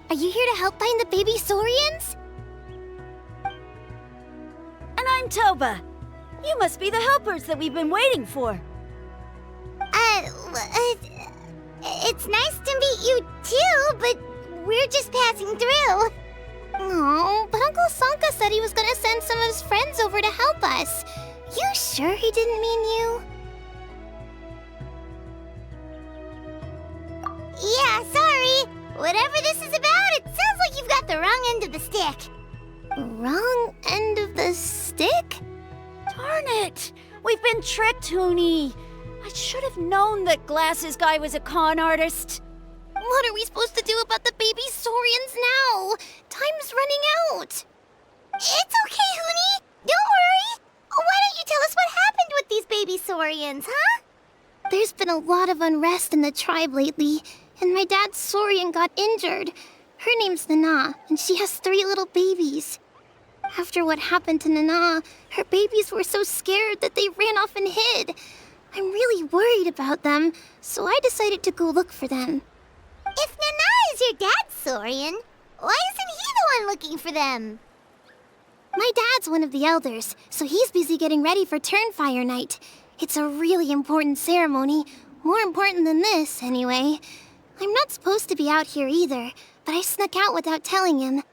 Are you here to help find the baby Saurians? And I'm Toba. You must be the helpers that we've been waiting for. It's nice to meet you too, but we're just passing through. Oh, but Uncle Sanka said he was gonna send some of his friends over to help us. You sure he didn't mean you? Yeah, sorry. Whatever this is about, it sounds like you've got the wrong end of the stick. Wrong end of the stick? Darn it! We've been tricked, Huni. I should have known that Glasses Guy was a con artist. What are we supposed to do about the baby Saurians now? Time's running out. It's okay, Huni. Don't worry. Why don't you tell us what happened with these baby Saurians, huh? There's been a lot of unrest in the tribe lately, and my dad's Saurian got injured. Her name's Nana, and she has 3 little babies. After what happened to Nana, her babies were so scared that they ran off and hid. I'm really worried about them, so I decided to go look for them. If Nana is your dad's Saurian, why isn't he the one looking for them? My dad's one of the elders, so he's busy getting ready for Turnfire night. It's a really important ceremony, more important than this, anyway. I'm not supposed to be out here either, but I snuck out without telling him.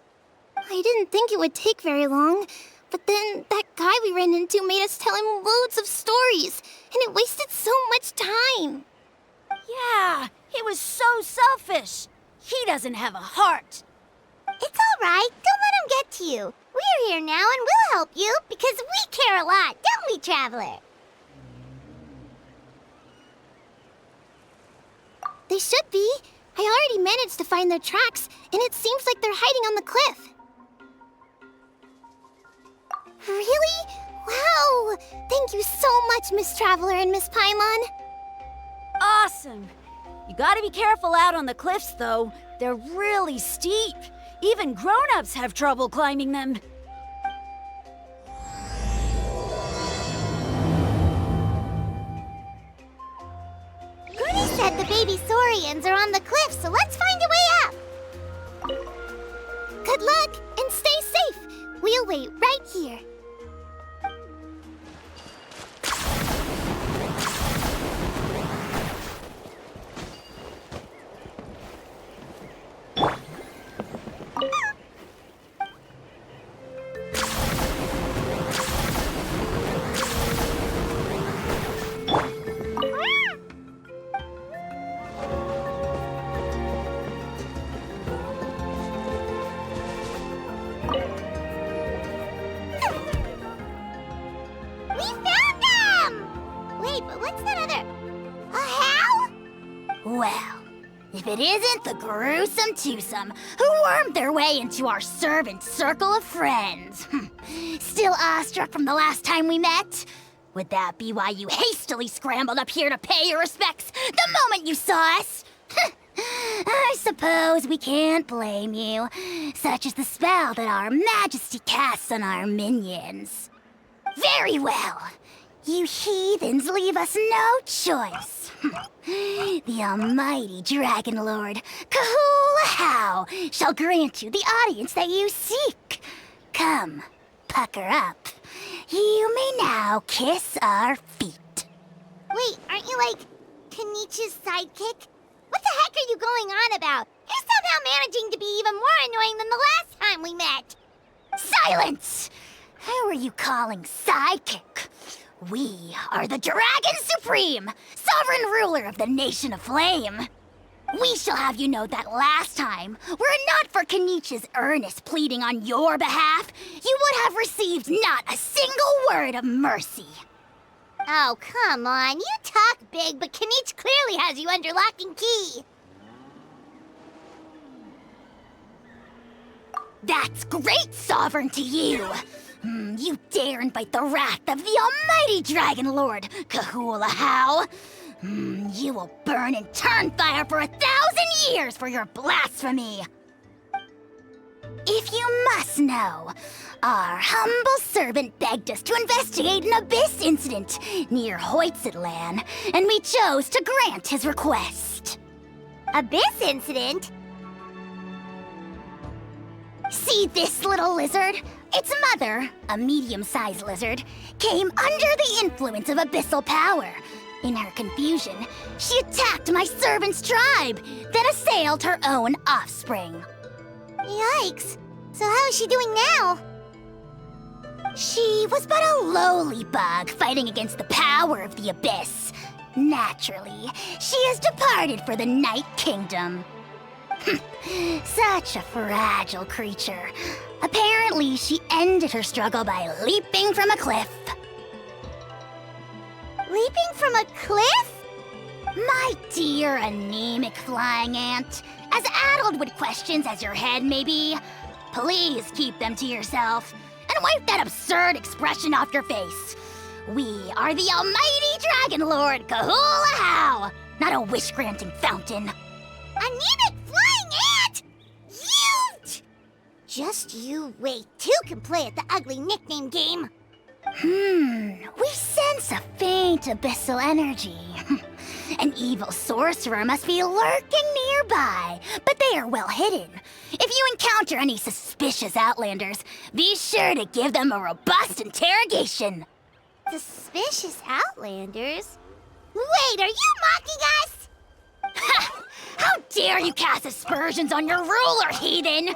I didn't think it would take very long, but then that guy we ran into made us tell him loads of stories, and it wasted so much time. Yeah, he was so selfish. He doesn't have a heart. It's all right. Don't let him get to you. We're here now and we'll help you because we care a lot, don't we, Traveler? They should be. I already managed to find their tracks, and it seems like they're hiding on the cliff. Really? Wow! Thank you so much, Miss Traveler and Miss Paimon. Awesome. You gotta be careful out on the cliffs, though. They're really steep. Even grown-ups have trouble climbing them. Goody said the baby Saurians are on the cliff, so let's find a way up. Good luck, and stay safe. We'll wait right here. If it isn't the gruesome twosome who wormed their way into our servant circle of friends. Still awestruck from the last time we met? Would that be why you hastily scrambled up here to pay your respects the moment you saw us? I suppose we can't blame you. Such is the spell that our majesty casts on our minions. Very well. You heathens leave us no choice. The almighty Dragon Lord, Kahula shall grant you the audience that you seek. Come, pucker up. You may now kiss our feet. Wait, aren't you like Kenichi's sidekick? What the heck are you going on about? You're somehow managing to be even more annoying than the last time we met. Silence! Who are you calling sidekick? We are the Dragon Supreme, sovereign ruler of the Nation of Flame. We shall have you know that last time, were it not for Kenichi's earnest pleading on your behalf, you would have received not a single word of mercy. Oh, come on. You talk big, but Kenichi clearly has you under lock and key. That's great, Sovereign, to you. You dare invite the wrath of the almighty Dragon Lord, Kahula. You will burn in Turnfire for 1,000 years for your blasphemy. If you must know, our humble servant begged us to investigate an abyss incident near Hoytsidlan, and we chose to grant his request. Abyss incident? See this little lizard? Its mother, a medium-sized lizard, came under the influence of abyssal power. In her confusion, she attacked my servant's tribe, then assailed her own offspring. Yikes. So how is she doing now? She was but a lowly bug fighting against the power of the abyss. Naturally, she has departed for the Night Kingdom. Such a fragile creature. Apparently, she ended her struggle by leaping from a cliff. Leaping from a cliff? My dear anemic flying ant, as addled with questions as your head may be, please keep them to yourself and wipe that absurd expression off your face. We are the almighty Dragon Lord Kahula-How, not a wish-granting fountain. Anemic flying ant! You! Just you wait. Two can play at the ugly nickname game. We sense a faint abyssal energy. An evil sorcerer must be lurking nearby, but they are well hidden. If you encounter any suspicious outlanders, be sure to give them a robust interrogation. Suspicious outlanders? Wait, are you mocking us? Ha! How dare you cast aspersions on your ruler, heathen!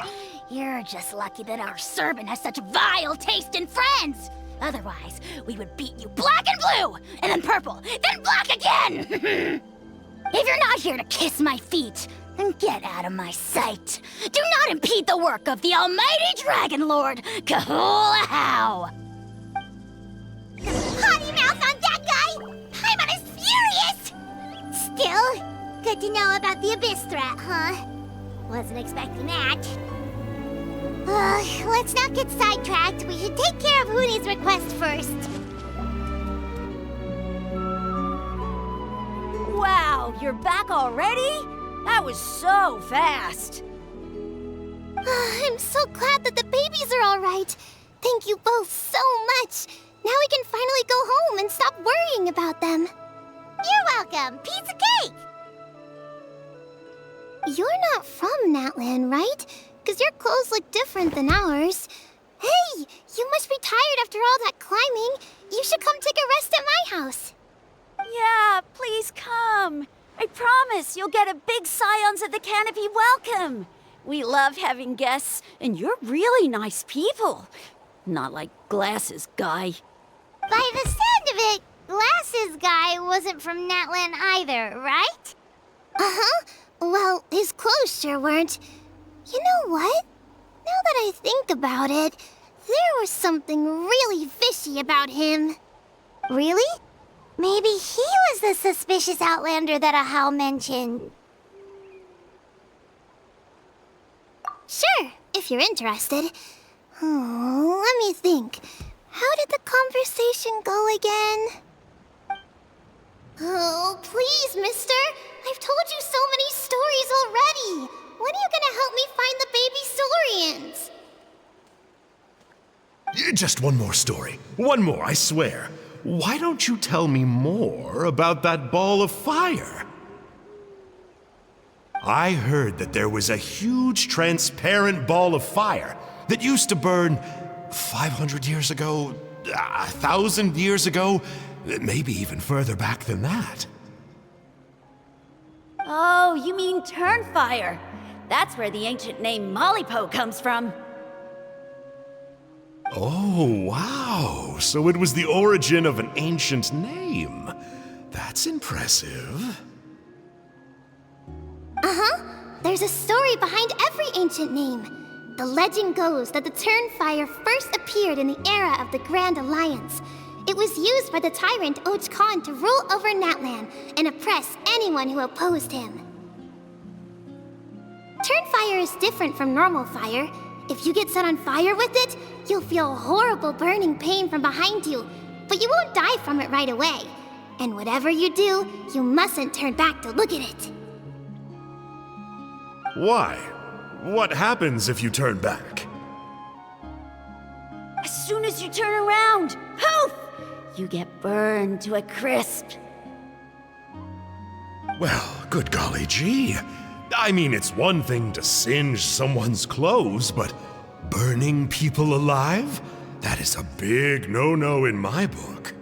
You're just lucky that our servant has such vile taste in friends. Otherwise, we would beat you black and blue, and then purple, then black again! If you're not here to kiss my feet, then get out of my sight. Do not impede the work of the almighty Dragon Lord, Kahula-How! Potty mouth on that guy! Paimon is furious! Still, good to know about the abyss threat, huh? Wasn't expecting that. Let's not get sidetracked. We should take care of Huni's request first. Wow, you're back already? That was so fast. I'm so glad that the babies are all right. Thank you both so much. Now we can finally go home and stop worrying about them. You're welcome. Piece of cake! You're not from Natlan, right? Because your clothes look different than ours. Hey, you must be tired after all that climbing. You should come take a rest at my house. Yeah, please come. I promise you'll get a big Scions at the Canopy welcome. We love having guests, and you're really nice people. Not like Glasses Guy. By the sound of it, Glasses Guy wasn't from Natlan either, right? Uh-huh. Well, his clothes sure weren't. You know what? Now that I think about it, there was something really fishy about him. Really? Maybe he was the suspicious outlander that Ahau mentioned. Sure, if you're interested. Oh, let me think. How did the conversation go again? Oh, please, mister. I've told you so many stories already. When are you gonna help me find the baby Saurians? Just one more story. One more, I swear. Why don't you tell me more about that ball of fire? I heard that there was a huge transparent ball of fire that used to burn 500 years ago, 1,000 years ago, maybe even further back than that. Oh, you mean Turnfire. That's where the ancient name Mollypo comes from. Oh, wow. So it was the origin of an ancient name. That's impressive. Uh-huh. There's a story behind every ancient name. The legend goes that the Turnfire first appeared in the era of the Grand Alliance. It was used by the tyrant Och Khan to rule over Natlan and oppress anyone who opposed him. Turnfire is different from normal fire. If you get set on fire with it, you'll feel horrible burning pain from behind you, but you won't die from it right away. And whatever you do, you mustn't turn back to look at it. Why? What happens if you turn back? As soon as you turn around, poof! You get burned to a crisp. Well, good golly gee. I mean, it's one thing to singe someone's clothes, but Burning people alive? That is a big no-no in my book.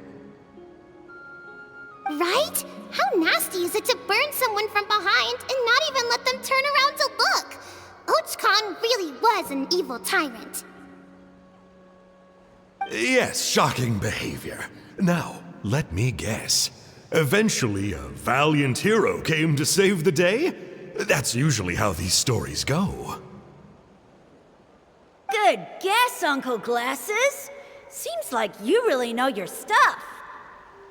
Right? How nasty is it to burn someone from behind and not even let them turn around to look? Ochkon really was an evil tyrant. Yes, shocking behavior. Now, let me guess. Eventually, a valiant hero came to save the day? That's usually how these stories go. Good guess, Uncle Glasses. Seems like you really know your stuff.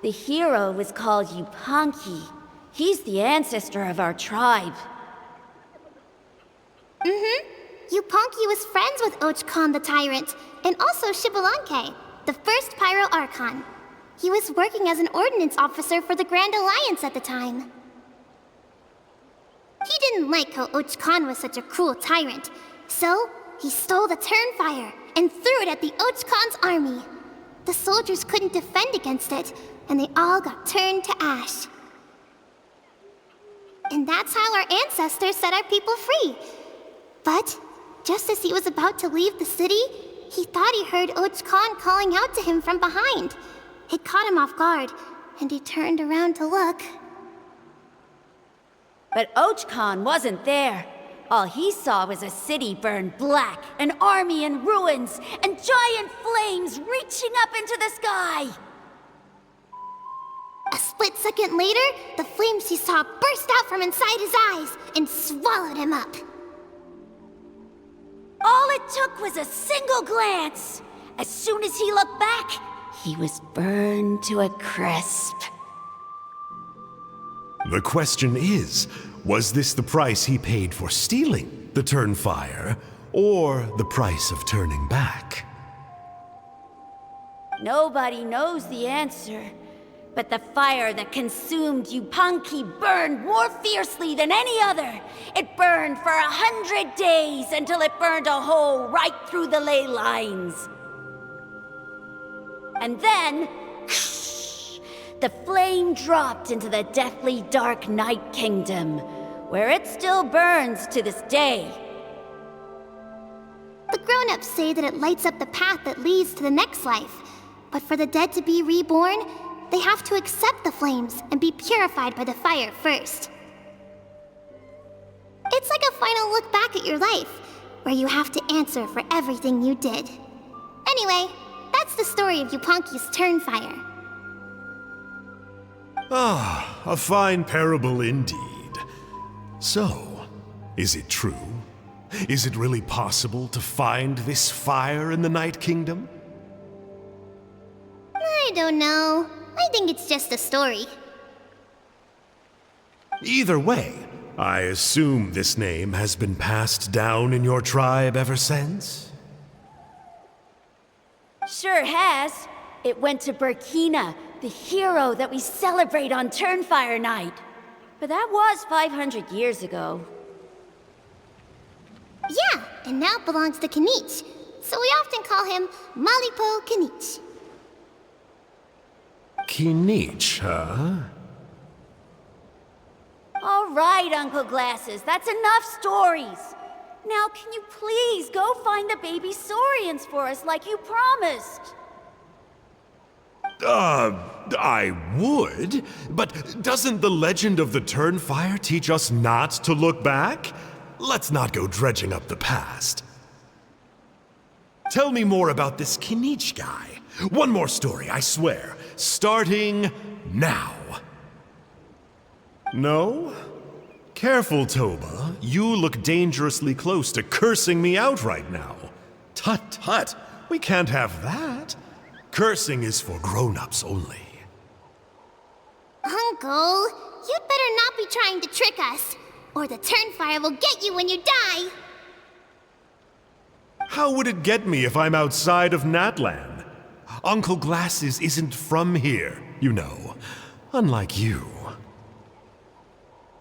The hero was called Yupanqui. He's the ancestor of our tribe. Yupanqui was friends with Ochkon the Tyrant, and also Shibalanke, the first Pyro Archon. He was working as an ordnance officer for the Grand Alliance at the time. He didn't like how Ochkon was such a cruel tyrant, so he stole the Turnfire and threw it at the Ochkon's army. The soldiers couldn't defend against it, and they all got turned to ash. And that's how our ancestors set our people free. But just as he was about to leave the city, he thought he heard Ochkon calling out to him from behind. It caught him off guard, and he turned around to look. But Ochkon wasn't there. All he saw was a city burned black, an army in ruins, and giant flames reaching up into the sky. A split second later, the flames he saw burst out from inside his eyes and swallowed him up. All it took was a single glance. As soon as he looked back, he was burned to a crisp. The question is, was this the price he paid for stealing the Turnfire, or the price of turning back? Nobody knows the answer. But the fire that consumed Yupanqui burned more fiercely than any other. It burned for 100 days until it burned a hole right through the ley lines. And then, the flame dropped into the deathly dark Night Kingdom, where it still burns to this day. The grown-ups say that it lights up the path that leads to the next life. But for the dead to be reborn, they have to accept the flames and be purified by the fire first. It's like a final look back at your life, where you have to answer for everything you did. Anyway, that's the story of Yupanqui's Turnfire. Ah, a fine parable indeed. So, is it true? Is it really possible to find this fire in the Night Kingdom? I don't know. I think it's just a story. Either way, I assume this name has been passed down in your tribe ever since? Sure has. It went to Burkina, the hero that we celebrate on Turnfire Night. But that was 500 years ago. Yeah, and now it belongs to Kanich, so we often call him Malipo Kanich. Kinich, huh? All right, Uncle Glasses, that's enough stories. Now, can you please go find the baby Saurians for us like you promised? I would, but doesn't the legend of the Turnfire teach us not to look back? Let's not go dredging up the past. Tell me more about this Kinich guy. One more story, I swear. Starting now. No? Careful, Toba. You look dangerously close to cursing me out right now. Tut tut. We can't have that. Cursing is for grown-ups only. Uncle, you'd better not be trying to trick us, or the Turnfire will get you when you die. How would it get me if I'm outside of Natlan? Uncle Glasses isn't from here, you know. Unlike you.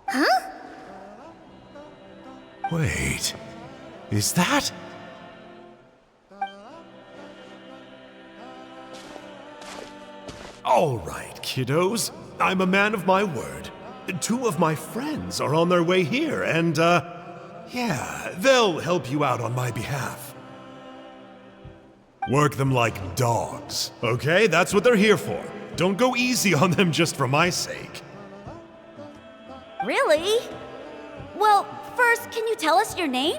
Huh? Wait. Is that? All right, kiddos. I'm a man of my word. 2 of my friends are on their way here, and, yeah, they'll help you out on my behalf. Work them like dogs, okay? That's what they're here for. Don't go easy on them just for my sake. Really? Well, first, can you tell us your name?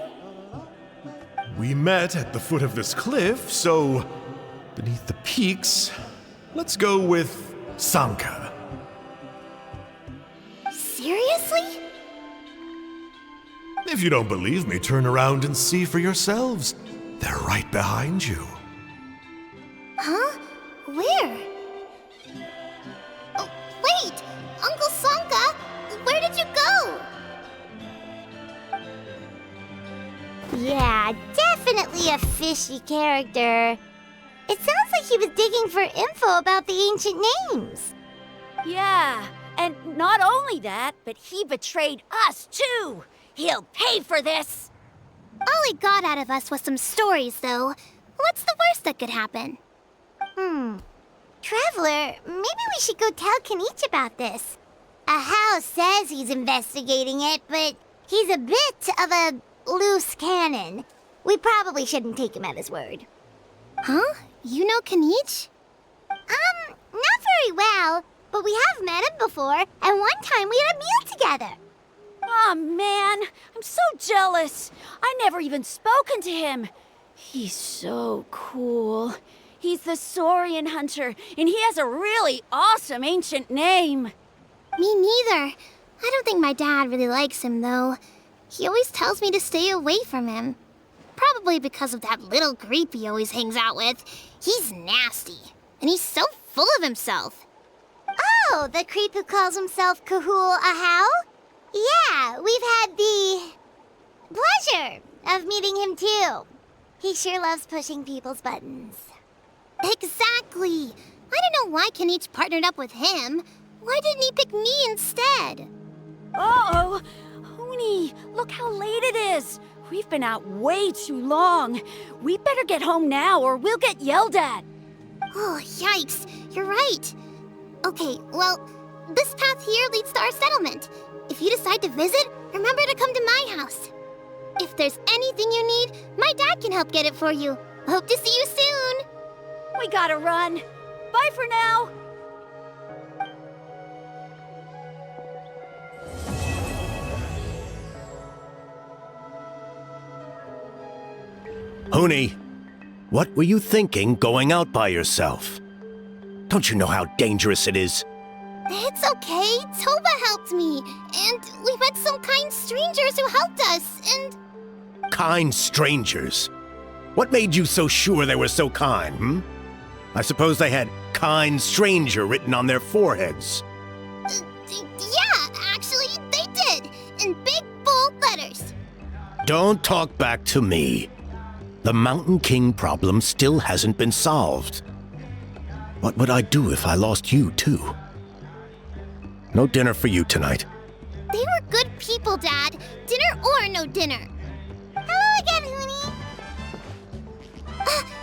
We met at the foot of this cliff, so beneath the peaks, let's go with Sanka. Seriously? If you don't believe me, turn around and see for yourselves. They're right behind you. Huh? Where? Oh, wait! Uncle Sanka, where did you go? Yeah, definitely a fishy character. It sounds like he was digging for info about the ancient names. Yeah, and not only that, but he betrayed us too. He'll pay for this. All he got out of us was some stories, though. What's the worst that could happen? Traveler, maybe we should go tell Kenichi about this. Ahau says he's investigating it, but he's a bit of a loose cannon. We probably shouldn't take him at his word. Huh? You know Kenichi? Not very well, but we have met him before, and one time we had a meal together. Aw, man, I'm so jealous. I never even spoken to him. He's so cool. He's the Saurian hunter, and he has a really awesome ancient name. Me neither. I don't think my dad really likes him, though. He always tells me to stay away from him. Probably because of that little creep he always hangs out with. He's nasty, and he's so full of himself. Oh, the creep who calls himself Kahul Ahau? Yeah, we've had the pleasure of meeting him too. He sure loves pushing people's buttons. Exactly. I don't know why Kenichi partnered up with him. Why didn't he pick me instead? Uh-oh. Huni, look how late it is. We've been out way too long. We better get home now or we'll get yelled at. Oh, yikes. You're right. Okay, well, this path here leads to our settlement. If you decide to visit, remember to come to my house. If there's anything you need, my dad can help get it for you. Hope to see you soon. We gotta run. Bye for now. Huni, what were you thinking going out by yourself? Don't you know how dangerous it is? It's okay. Toba helped me. And we met some kind strangers who helped us, and... Kind strangers? What made you so sure they were so kind, hmm? I suppose they had kind stranger written on their foreheads. Yeah, actually, they did. In big, bold letters. Don't talk back to me. The Mountain King problem still hasn't been solved. What would I do if I lost you, too? No dinner for you tonight. They were good people, Dad. Dinner or no dinner. Hello again, Huni.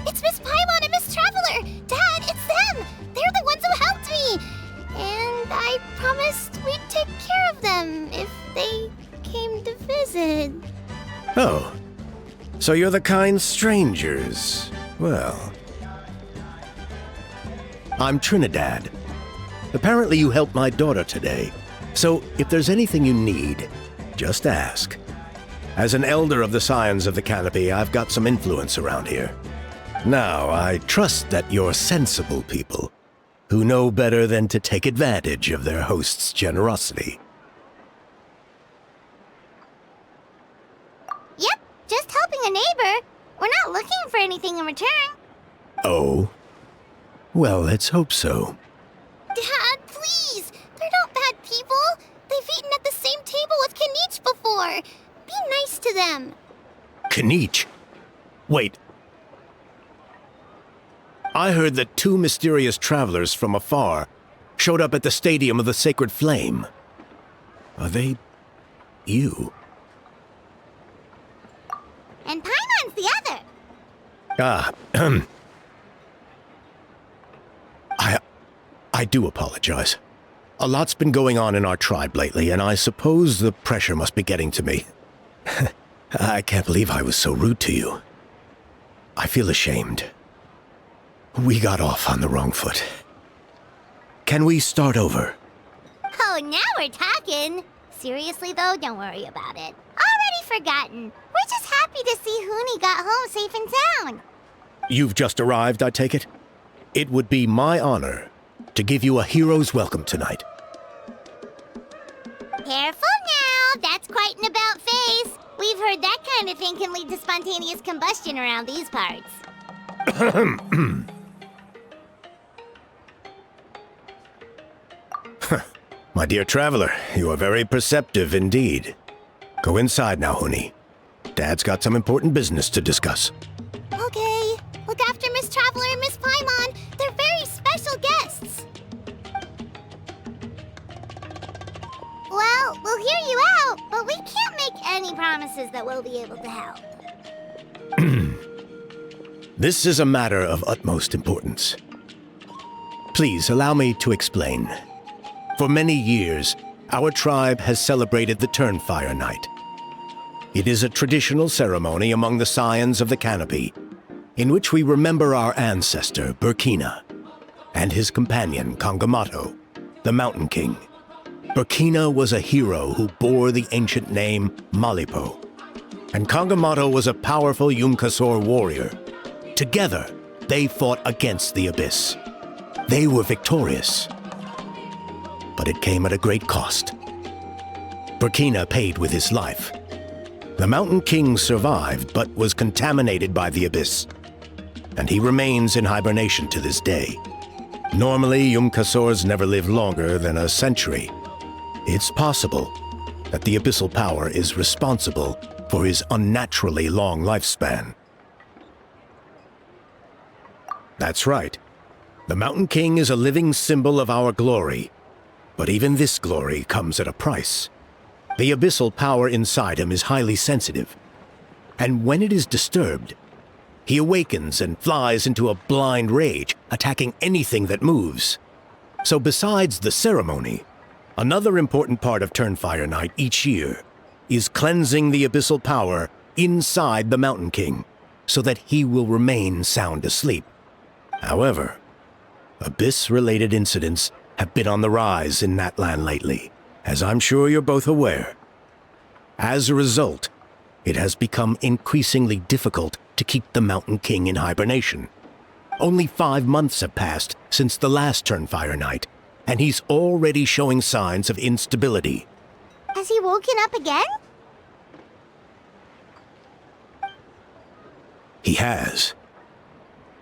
It's Miss Paimon and Miss Traveler. Dad, it's them. They're the ones who helped me. And I promised we'd take care of them if they came to visit. Oh, so you're the kind strangers. Well, I'm Trinidad. Apparently you helped my daughter today. So if there's anything you need, just ask. As an elder of the Scions of the Canopy, I've got some influence around here. Now, I trust that you're sensible people who know better than to take advantage of their host's generosity. Yep, just helping a neighbor. We're not looking for anything in return. Oh? Well, let's hope so. Dad, please! They're not bad people! They've eaten at the same table with Kenichi before! Be nice to them! Kenichi? Wait. I heard that two mysterious travelers from afar showed up at the Stadium of the Sacred Flame. Are they... you? And Paimon's the other! I do apologize. A lot's been going on in our tribe lately, and I suppose the pressure must be getting to me. I can't believe I was so rude to you. I feel ashamed. We got off on the wrong foot. Can we start over? Oh, now we're talking. Seriously, though, don't worry about it. Already forgotten. We're just happy to see Huni got home safe and sound. You've just arrived, I take it? It would be my honor to give you a hero's welcome tonight. Careful now. That's quite an about-face. We've heard that kind of thing can lead to spontaneous combustion around these parts. My dear traveler, you are very perceptive indeed. Go inside now, Huni. Dad's got some important business to discuss. Okay. Look after Miss Traveler and Miss Paimon. They're very special guests. Well, we'll hear you out, but we can't make any promises that we'll be able to help. This is a matter of utmost importance. Please allow me to explain. For many years, our tribe has celebrated the Turnfire Night. It is a traditional ceremony among the Scions of the Canopy, in which we remember our ancestor, Burkina, and his companion, Kangamato, the Mountain King. Burkina was a hero who bore the ancient name Malipo, and Kangamato was a powerful Yupanqui warrior. Together, they fought against the Abyss. They were victorious, but it came at a great cost. Burkina paid with his life. The Mountain King survived, but was contaminated by the Abyss, and he remains in hibernation to this day. Normally, Yupanqui never live longer than a century. It's possible that the abyssal power is responsible for his unnaturally long lifespan. That's right. The Mountain King is a living symbol of our glory, but even this glory comes at a price. The abyssal power inside him is highly sensitive, and when it is disturbed, he awakens and flies into a blind rage, attacking anything that moves. So besides the ceremony, another important part of Turnfire Night each year is cleansing the abyssal power inside the Mountain King so that he will remain sound asleep. However, Abyss-related incidents have been on the rise in that land lately, as I'm sure you're both aware. As a result, it has become increasingly difficult to keep the Mountain King in hibernation. Only 5 months have passed since the last Turnfire Night, and he's already showing signs of instability. Has he woken up again? He has.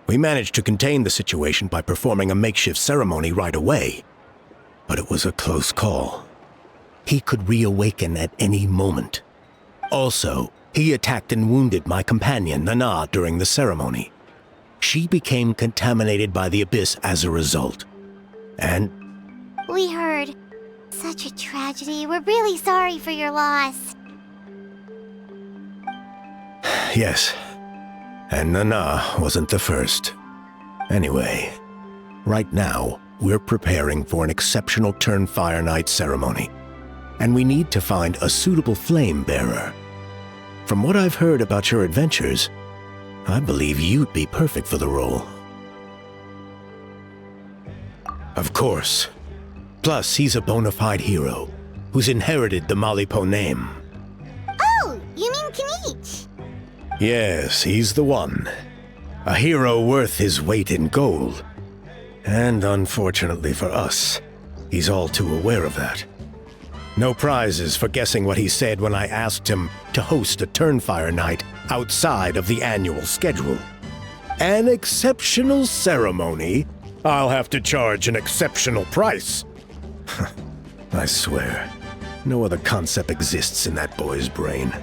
We managed to contain the situation by performing a makeshift ceremony right away, but it was a close call. He could reawaken at any moment. Also, he attacked and wounded my companion, Nana, during the ceremony. She became contaminated by the Abyss as a result. And We heard. Such a tragedy. We're really sorry for your loss. yes, and Nana wasn't the first. Anyway, right now, we're preparing for an exceptional Turnfire Night ceremony, and we need to find a suitable flame bearer. From what I've heard about your adventures, I believe you'd be perfect for the role. Of course. Plus, he's a bona fide hero who's inherited the Malipo name. Oh, you mean Kanich? Yes, he's the one. A hero worth his weight in gold. And unfortunately for us, he's all too aware of that. No prizes for guessing what he said when I asked him to host a Turnfire Night outside of the annual schedule. An exceptional ceremony? I'll have to charge an exceptional price. I swear, no other concept exists in that boy's brain.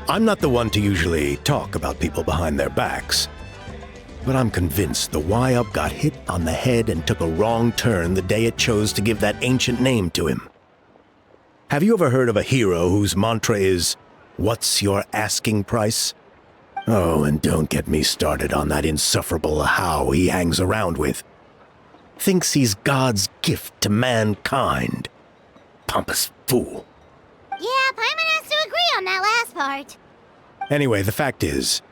I'm not the one to usually talk about people behind their backs, but I'm convinced the Y-Up got hit on the head and took a wrong turn the day it chose to give that ancient name to him. Have you ever heard of a hero whose mantra is, "What's your asking price?" Oh, and don't get me started on that insufferable How he hangs around with. Thinks he's God's gift to mankind. Pompous fool. Yeah, Paimon has to agree on that last part. Anyway, the fact is,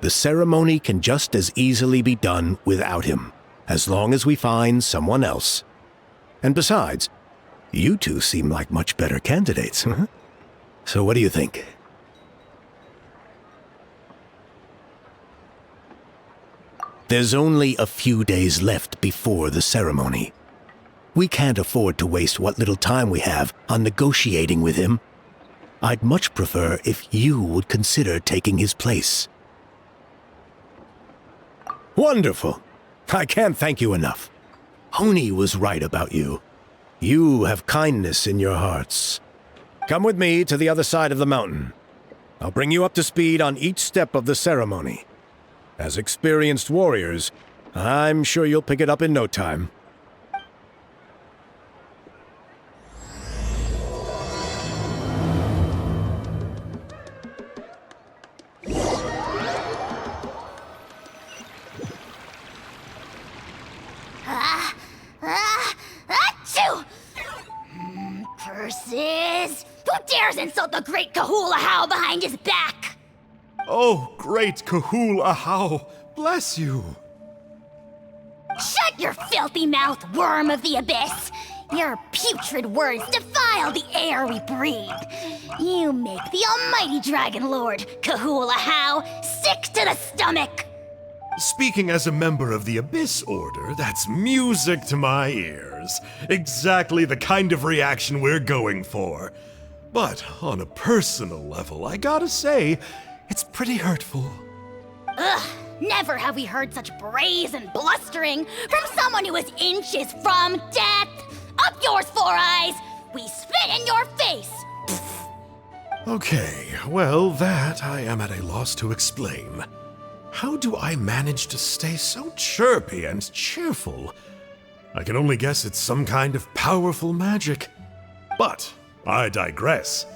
the ceremony can just as easily be done without him, as long as we find someone else. And besides, you two seem like much better candidates, huh? So what do you think? There's only a few days left before the ceremony. We can't afford to waste what little time we have on negotiating with him. I'd much prefer if you would consider taking his place. Wonderful! I can't thank you enough. Oni was right about you. You have kindness in your hearts. Come with me to the other side of the mountain. I'll bring you up to speed on each step of the ceremony. As experienced warriors, I'm sure you'll pick it up in no time. Achoo! Curses! Who dares insult the great Kahula How behind his back? Oh, great Kahul Ahau, bless you. Shut your filthy mouth, worm of the abyss! Your putrid words defile the air we breathe. You make the almighty Dragon Lord, Kahula How, sick to the stomach! Speaking as a member of the Abyss Order, that's music to my ears. Exactly the kind of reaction we're going for. But on a personal level, I gotta say, it's pretty hurtful. Ugh, never have we heard such brazen blustering from someone who is inches from death! Up yours, Four Eyes! We spit in your face! Okay, well, that I am at a loss to explain. How do I manage to stay so chirpy and cheerful? I can only guess it's some kind of powerful magic. But I digress.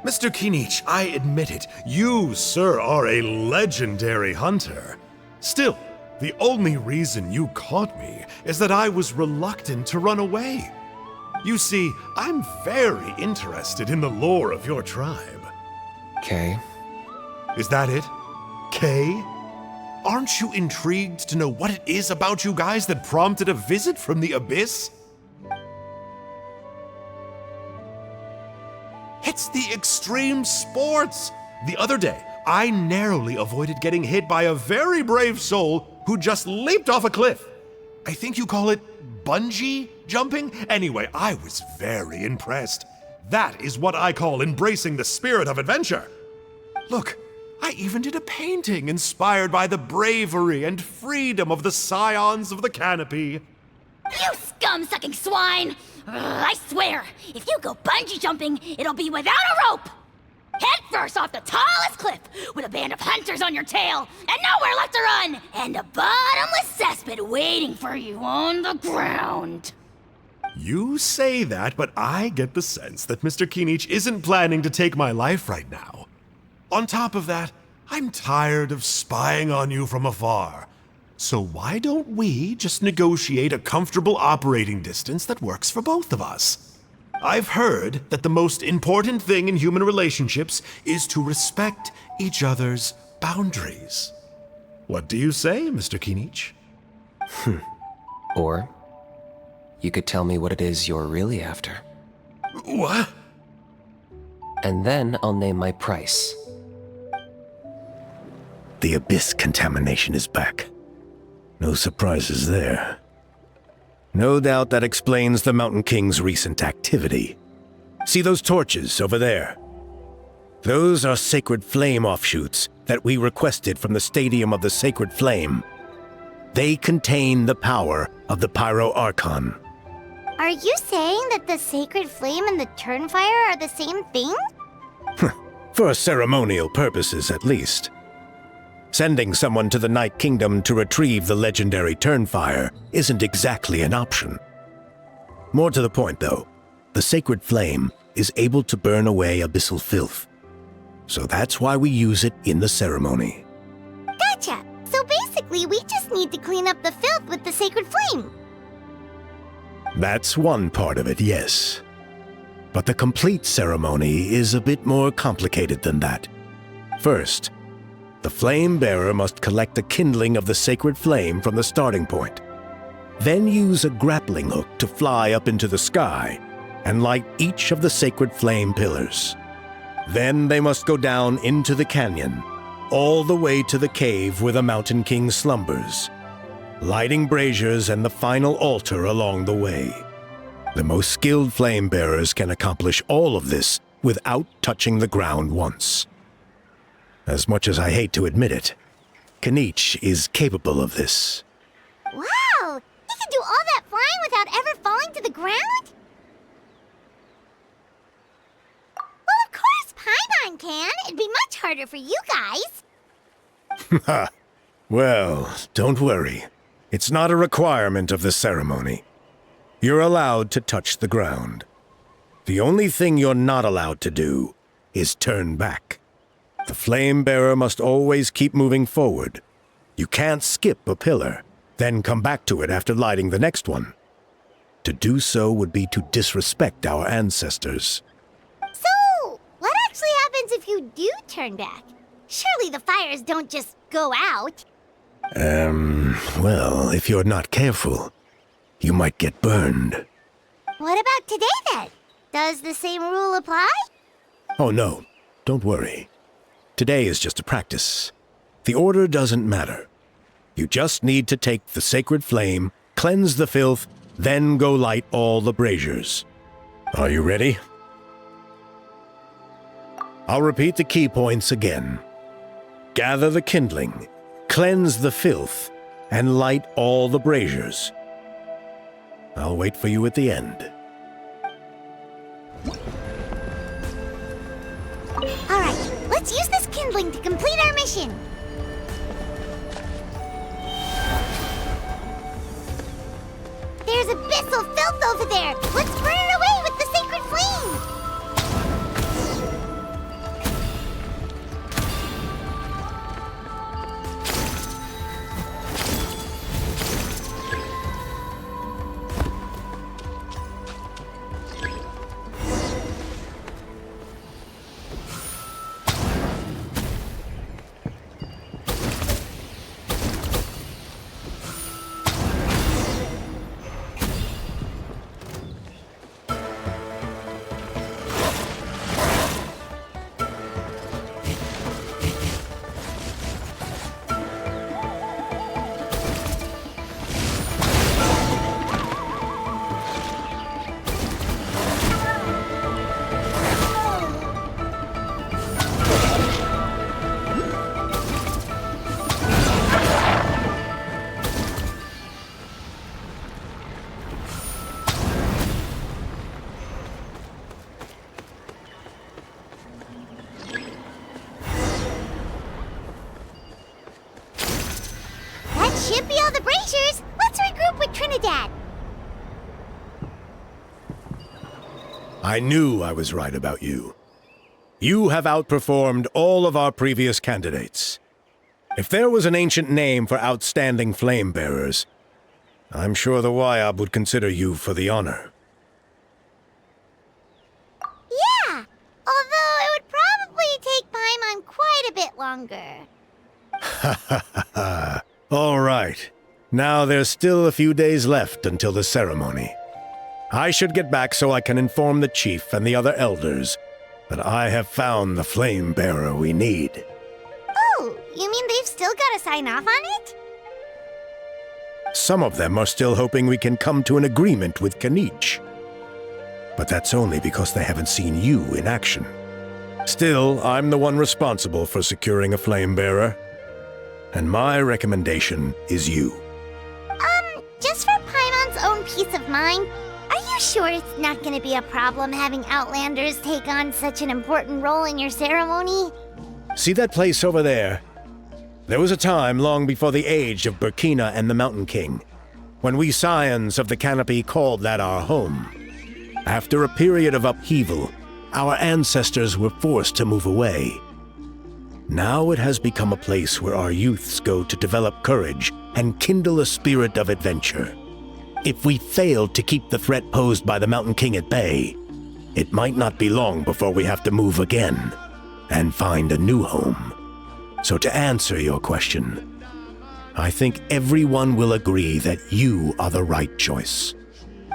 Mr. Kinich, I admit it, you, sir, are a legendary hunter. Still, the only reason you caught me is that I was reluctant to run away. You see, I'm very interested in the lore of your tribe. Kay. Is that it? Kay? Aren't you intrigued to know what it is about you guys that prompted a visit from the Abyss? It's the extreme sports! The other day, I narrowly avoided getting hit by a very brave soul who just leaped off a cliff. I think you call it bungee jumping? Anyway, I was very impressed. That is what I call embracing the spirit of adventure. Look, I even did a painting inspired by the bravery and freedom of the Scions of the Canopy. You scum-sucking swine! Ugh, I swear, if you go bungee jumping, it'll be without a rope! Head first off the tallest cliff, with a band of hunters on your tail, and nowhere left to run, and a bottomless cesspit waiting for you on the ground. You say that, but I get the sense that Mr. Kinich isn't planning to take my life right now. On top of that, I'm tired of spying on you from afar. So why don't we just negotiate a comfortable operating distance that works for both of us? I've heard that the most important thing in human relationships is to respect each other's boundaries. What do you say, Mr. Kinich? Or you could tell me what it is you're really after. What? And then I'll name my price. The Abyss contamination is back. No surprises there. No doubt that explains the Mountain King's recent activity. See those torches over there? Those are sacred flame offshoots that we requested from the Stadium of the Sacred Flame. They contain the power of the Pyro Archon. Are you saying that the Sacred Flame and the Turnfire are the same thing? For ceremonial purposes, at least. Sending someone to the Night Kingdom to retrieve the legendary Turnfire isn't exactly an option. More to the point, though, the Sacred Flame is able to burn away abyssal filth. So that's why we use it in the ceremony. Gotcha! So basically, we just need to clean up the filth with the Sacred Flame. That's one part of it, yes. But the complete ceremony is a bit more complicated than that. First, the flame bearer must collect a kindling of the sacred flame from the starting point. Then use a grappling hook to fly up into the sky and light each of the sacred flame pillars. Then they must go down into the canyon, all the way to the cave where the Mountain King slumbers, lighting braziers and the final altar along the way. The most skilled flame bearers can accomplish all of this without touching the ground once. As much as I hate to admit it, Kanich is capable of this. Wow! He can do all that flying without ever falling to the ground? Well, of course Paimon can. It'd be much harder for you guys. Ha! Well, don't worry. It's not a requirement of the ceremony. You're allowed to touch the ground. The only thing you're not allowed to do is turn back. The flame bearer must always keep moving forward. You can't skip a pillar, then come back to it after lighting the next one. To do so would be to disrespect our ancestors. So, what actually happens if you do turn back? Surely the fires don't just go out. Well, if you're not careful, you might get burned. What about today then? Does the same rule apply? Oh no, don't worry. Today is just a practice. The order doesn't matter. You just need to take the sacred flame, cleanse the filth, then go light all the braziers. Are you ready? I'll repeat the key points again. Gather the kindling, cleanse the filth, and light all the braziers. I'll wait for you at the end. Alright, let's use this kindling to complete our mission. There's abyssal filth over there. Let's burn it away with the sacred flame. Should be all the braziers. Let's regroup with Trinidad. I knew I was right about you. You have outperformed all of our previous candidates. If there was an ancient name for outstanding flame bearers, I'm sure the Wayab would consider you for the honor. Yeah, although it would probably take Paimon quite a bit longer. Ha ha ha ha. All right. Now there's still a few days left until the ceremony. I should get back so I can inform the chief and the other elders that I have found the flame bearer we need. Oh, you mean they've still got to sign off on it? Some of them are still hoping we can come to an agreement with Kanich. But that's only because they haven't seen you in action. Still, I'm the one responsible for securing a flame bearer. And my recommendation is you. Just for Paimon's own peace of mind, are you sure it's not going to be a problem having Outlanders take on such an important role in your ceremony? See that place over there? There was a time long before the age of Burkina and the Mountain King, when we Scions of the Canopy called that our home. After a period of upheaval, our ancestors were forced to move away. Now it has become a place where our youths go to develop courage and kindle a spirit of adventure. If we failed to keep the threat posed by the Mountain King at bay, it might not be long before we have to move again. and find a new home. So to answer your question, I think everyone will agree that you are the right choice.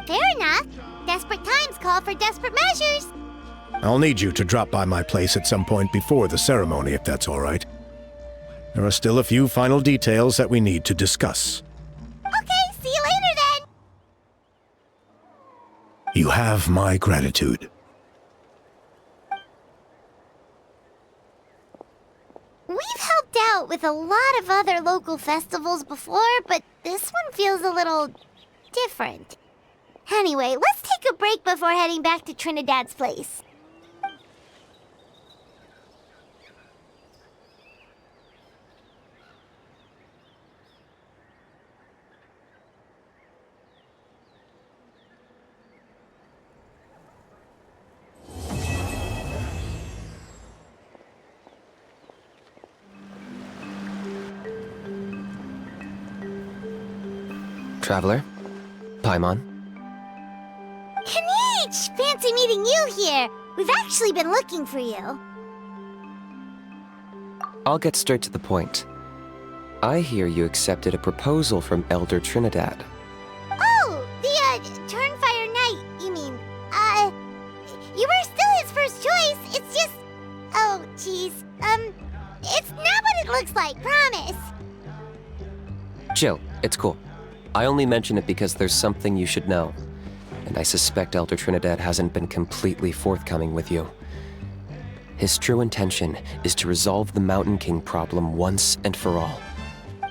Fair enough. Desperate times call for desperate measures. I'll need you to drop by my place at some point before the ceremony, if that's all right. There are still a few final details that we need to discuss. Okay, see you later then. You have my gratitude. We've helped out with a lot of other local festivals before, but this one feels a little different. Anyway, let's take a break before heading back to Trinidad's place. Traveler? Paimon? Kanich! Fancy meeting you here. We've actually been looking for you. I'll get straight to the point. I hear you accepted a proposal from Elder Trinidad. Oh, the, Turnfire Knight, you mean. You were still his first choice. It's just... Oh, jeez. It's not what it looks like, promise. Chill, it's cool. I only mention it because there's something you should know. And I suspect Elder Trinidad hasn't been completely forthcoming with you. His true intention is to resolve the Mountain King problem once and for all.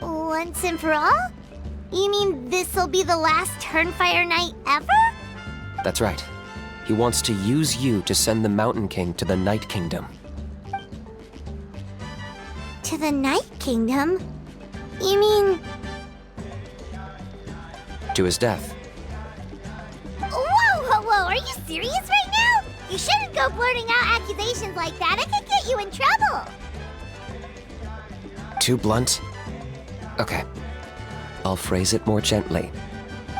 Once and for all? You mean this'll be the last Turnfire Knight ever? That's right. He wants to use you to send the Mountain King to the Night Kingdom. To the Night Kingdom? You mean... To his death. Whoa, are you serious right now? You shouldn't go blurting out accusations like that. It could get you in trouble. Too blunt? Okay. I'll phrase it more gently.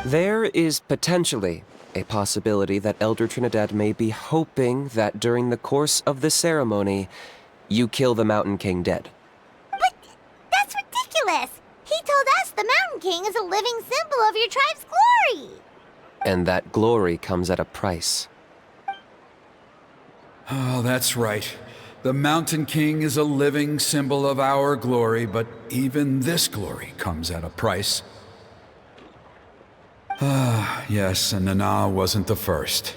There is potentially a possibility that Elder Trinidad may be hoping that during the course of the ceremony, you kill the Mountain King dead. But that's ridiculous. He told us the Mountain King is a living symbol of your tribe's glory. And that glory comes at a price. Oh, that's right. The Mountain King is a living symbol of our glory, but even this glory comes at a price. Ah, yes, and Nana wasn't the first.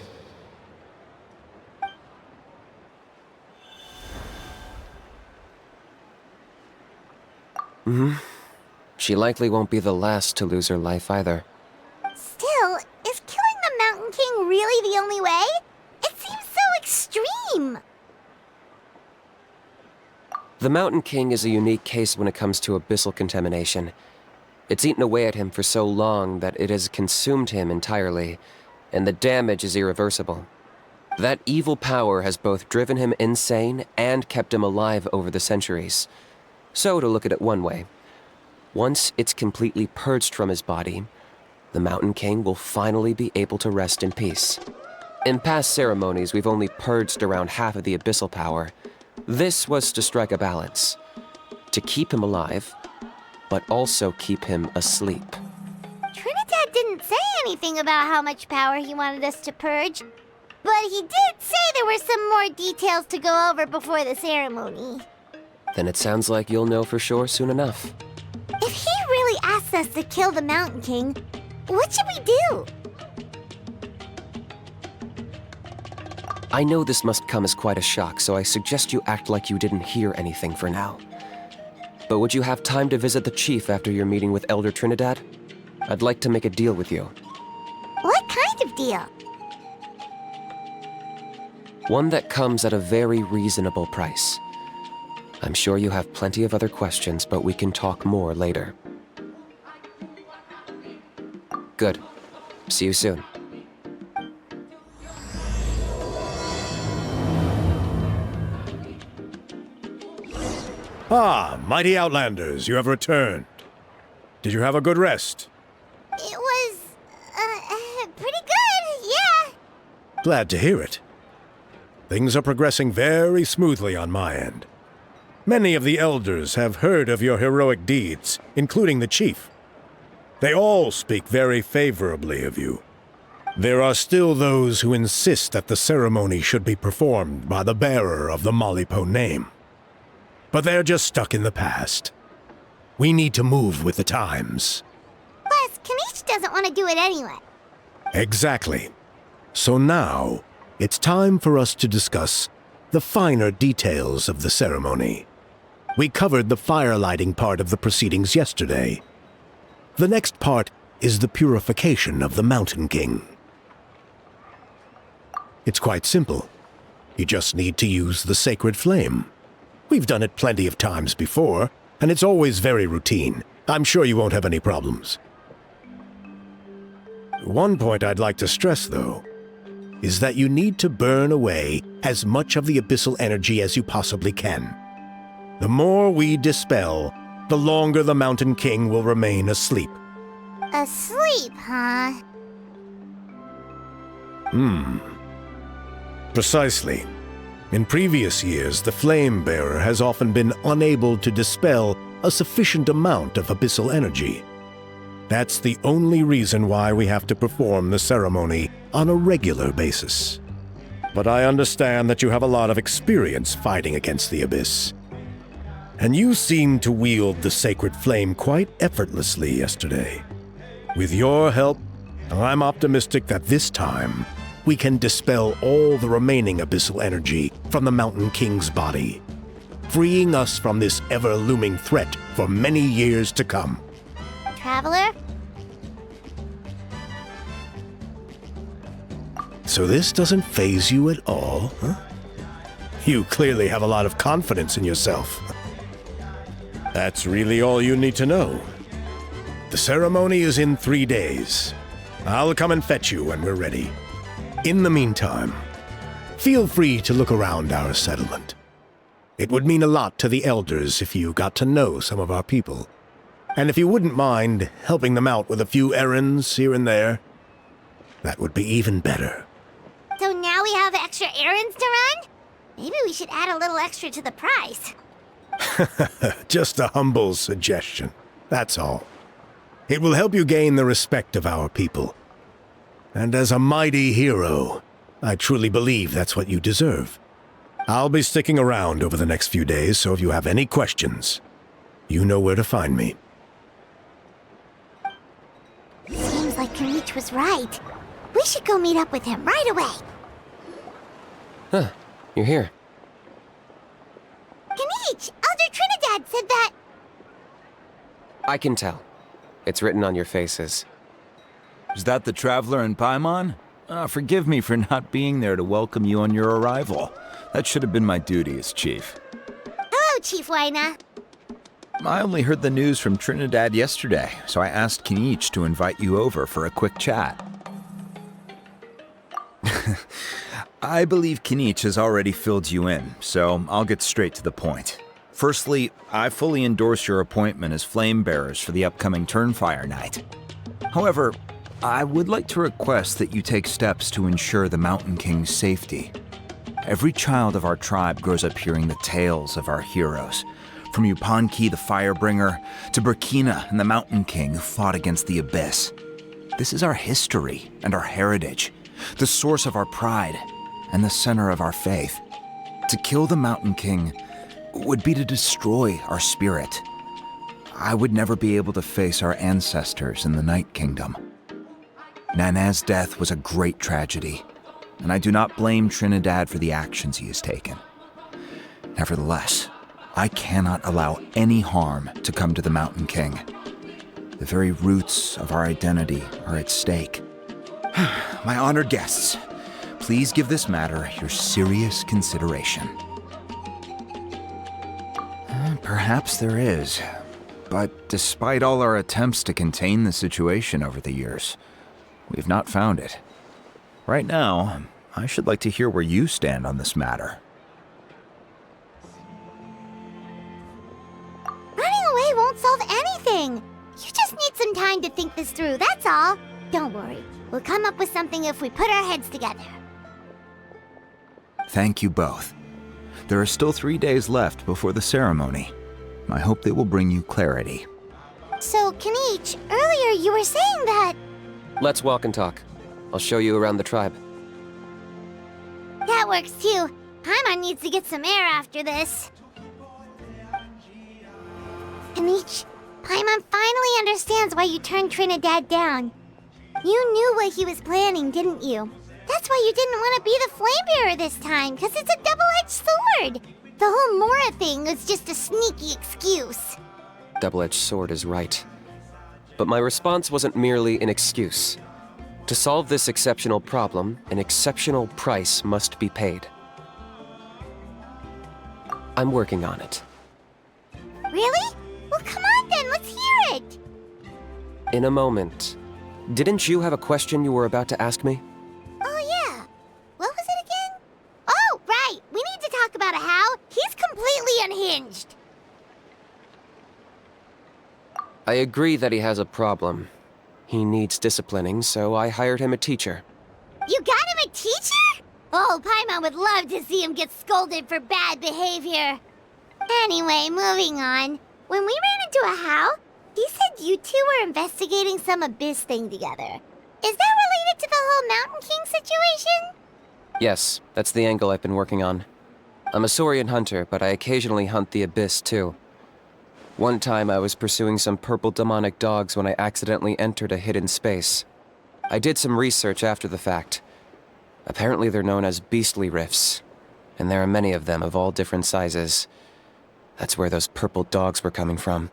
She likely won't be the last to lose her life either. Still, is killing the Mountain King really the only way? It seems so extreme. The Mountain King is a unique case when it comes to abyssal contamination. It's eaten away at him for so long that it has consumed him entirely, and the damage is irreversible. That evil power has both driven him insane and kept him alive over the centuries. So, to look at it one way, once it's completely purged from his body, the Mountain King will finally be able to rest in peace. In past ceremonies, we've only purged around half of the abyssal power. This was to strike a balance, to keep him alive, but also keep him asleep. Trinidad didn't say anything about how much power he wanted us to purge, but he did say there were some more details to go over before the ceremony. Then it sounds like you'll know for sure soon enough. If he really asks us to kill the Mountain King, what should we do? I know this must come as quite a shock, so I suggest you act like you didn't hear anything for now. But would you have time to visit the chief after your meeting with Elder Trinidad? I'd like to make a deal with you. What kind of deal? One that comes at a very reasonable price. I'm sure you have plenty of other questions, but we can talk more later. Good. See you soon. Ah, mighty Outlanders, you have returned. Did you have a good rest? It was, pretty good, yeah. Glad to hear it. Things are progressing very smoothly on my end. Many of the elders have heard of your heroic deeds, including the chief. They all speak very favorably of you. There are still those who insist that the ceremony should be performed by the bearer of the Malipo name. But they're just stuck in the past. We need to move with the times. Plus, Kanish doesn't want to do it anyway. Exactly. So now, it's time for us to discuss the finer details of the ceremony. We covered the fire-lighting part of the proceedings yesterday. The next part is the purification of the Mountain King. It's quite simple. You just need to use the sacred flame. We've done it plenty of times before, and it's always very routine. I'm sure you won't have any problems. One point I'd like to stress, though, is that you need to burn away as much of the abyssal energy as you possibly can. The more we dispel, the longer the Mountain King will remain asleep. Asleep, huh? Precisely. In previous years, the Flame Bearer has often been unable to dispel a sufficient amount of abyssal energy. That's the only reason why we have to perform the ceremony on a regular basis. But I understand that you have a lot of experience fighting against the Abyss. And you seemed to wield the sacred flame quite effortlessly yesterday. With your help, I'm optimistic that this time we can dispel all the remaining abyssal energy from the Mountain King's body, freeing us from this ever-looming threat for many years to come. Traveler? So this doesn't faze you at all, huh? You clearly have a lot of confidence in yourself. That's really all you need to know. The ceremony is in 3 days. I'll come and fetch you when we're ready. In the meantime, feel free to look around our settlement. It would mean a lot to the elders if you got to know some of our people. And if you wouldn't mind helping them out with a few errands here and there, that would be even better. So now we have extra errands to run? Maybe we should add a little extra to the price. Just a humble suggestion, that's all. It will help you gain the respect of our people. And as a mighty hero, I truly believe that's what you deserve. I'll be sticking around over the next few days, so if you have any questions, you know where to find me. Seems like Kanish was right. We should go meet up with him right away. Huh, you're here. Kanish, Elder Trinidad said that... I can tell. It's written on your faces. Is that the Traveler in Paimon? Forgive me for not being there to welcome you on your arrival. That should have been my duty as chief. Hello, Chief Waina. I only heard the news from Trinidad yesterday, so I asked Kanish to invite you over for a quick chat. I believe Kanish has already filled you in, so I'll get straight to the point. Firstly, I fully endorse your appointment as flame bearers for the upcoming Turnfire night. However, I would like to request that you take steps to ensure the Mountain King's safety. Every child of our tribe grows up hearing the tales of our heroes, from Yupanqui the Firebringer to Burkina and the Mountain King who fought against the Abyss. This is our history and our heritage, the source of our pride and the center of our faith. To kill the Mountain King would be to destroy our spirit. I would never be able to face our ancestors in the Night Kingdom. Nana's death was a great tragedy, and I do not blame Trinidad for the actions he has taken. Nevertheless, I cannot allow any harm to come to the Mountain King. The very roots of our identity are at stake. My honored guests, please give this matter your serious consideration. Perhaps there is, but despite all our attempts to contain the situation over the years, we've not found it. Right now, I should like to hear where you stand on this matter. Running away won't solve anything. You just need some time to think this through, that's all. Don't worry. We'll come up with something if we put our heads together. Thank you both. There are still 3 days left before the ceremony. I hope they will bring you clarity. So, Kanich, earlier you were saying that... Let's walk and talk. I'll show you around the tribe. That works too. Paimon needs to get some air after this. Kanich, Paimon finally understands why you turned Trinidad down. You knew what he was planning, didn't you? That's why you didn't want to be the Flamebearer this time, because it's a double-edged sword. The whole Mora thing was just a sneaky excuse. Double-edged sword is right. But my response wasn't merely an excuse. To solve this exceptional problem, an exceptional price must be paid. I'm working on it. Really? Well, come on then, let's hear it! In a moment. Didn't you have a question you were about to ask me? Oh yeah. What was it again? Oh, right! We need to talk about How. He's completely unhinged. I agree that he has a problem. He needs disciplining, so I hired him a teacher. You got him a teacher? Oh, Paimon would love to see him get scolded for bad behavior. Anyway, moving on. When we ran into a How, he said you two were investigating some abyss thing together. Is that related to the whole Mountain King situation? Yes, that's the angle I've been working on. I'm a Saurian hunter, but I occasionally hunt the abyss too. One time I was pursuing some purple demonic dogs when I accidentally entered a hidden space. I did some research after the fact. Apparently they're known as beastly rifts, and there are many of them of all different sizes. That's where those purple dogs were coming from.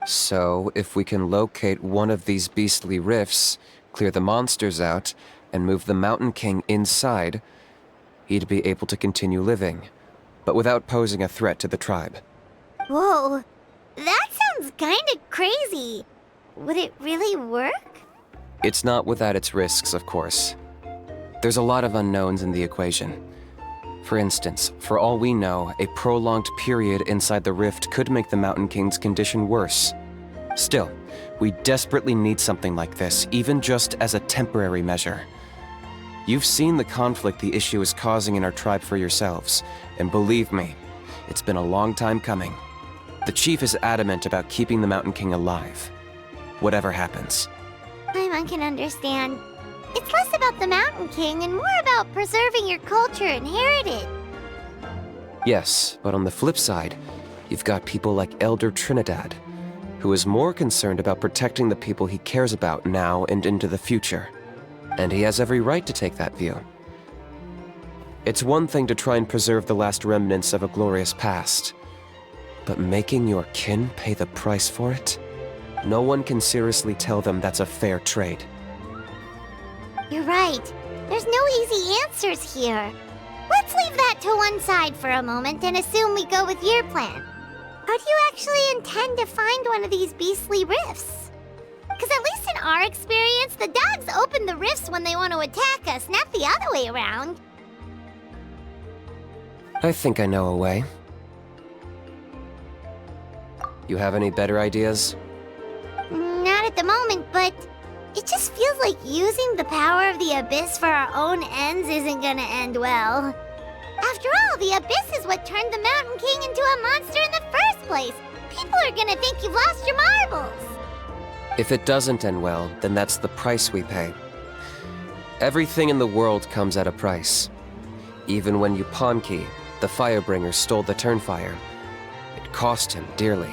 So, if we can locate one of these beastly rifts, clear the monsters out, and move the Mountain King inside, he'd be able to continue living, but without posing a threat to the tribe. Whoa, that sounds kinda crazy. Would it really work? It's not without its risks, of course. There's a lot of unknowns in the equation. For instance, for all we know, a prolonged period inside the rift could make the Mountain King's condition worse. Still, we desperately need something like this, even just as a temporary measure. You've seen the conflict the issue is causing in our tribe for yourselves, and believe me, it's been a long time coming. The chief is adamant about keeping the Mountain King alive, whatever happens. Paimon can understand. It's less about the Mountain King and more about preserving your culture and heritage. Yes, but on the flip side, you've got people like Elder Trinidad, who is more concerned about protecting the people he cares about now and into the future. And he has every right to take that view. It's one thing to try and preserve the last remnants of a glorious past, but making your kin pay the price for it? No one can seriously tell them that's a fair trade. You're right. There's no easy answers here. Let's leave that to one side for a moment and assume we go with your plan. How do you actually intend to find one of these beastly rifts? Because at least in our experience, the dogs open the rifts when they want to attack us, not the other way around. I think I know a way. You have any better ideas? Not at the moment, but it just feels like using the power of the Abyss for our own ends isn't gonna end well. After all, the Abyss is what turned the Mountain King into a monster in the first place. People are gonna think you've lost your marbles. If it doesn't end well, then that's the price we pay. Everything in the world comes at a price. Even when Yupanqui, the Firebringer, stole the Turnfire, it cost him dearly.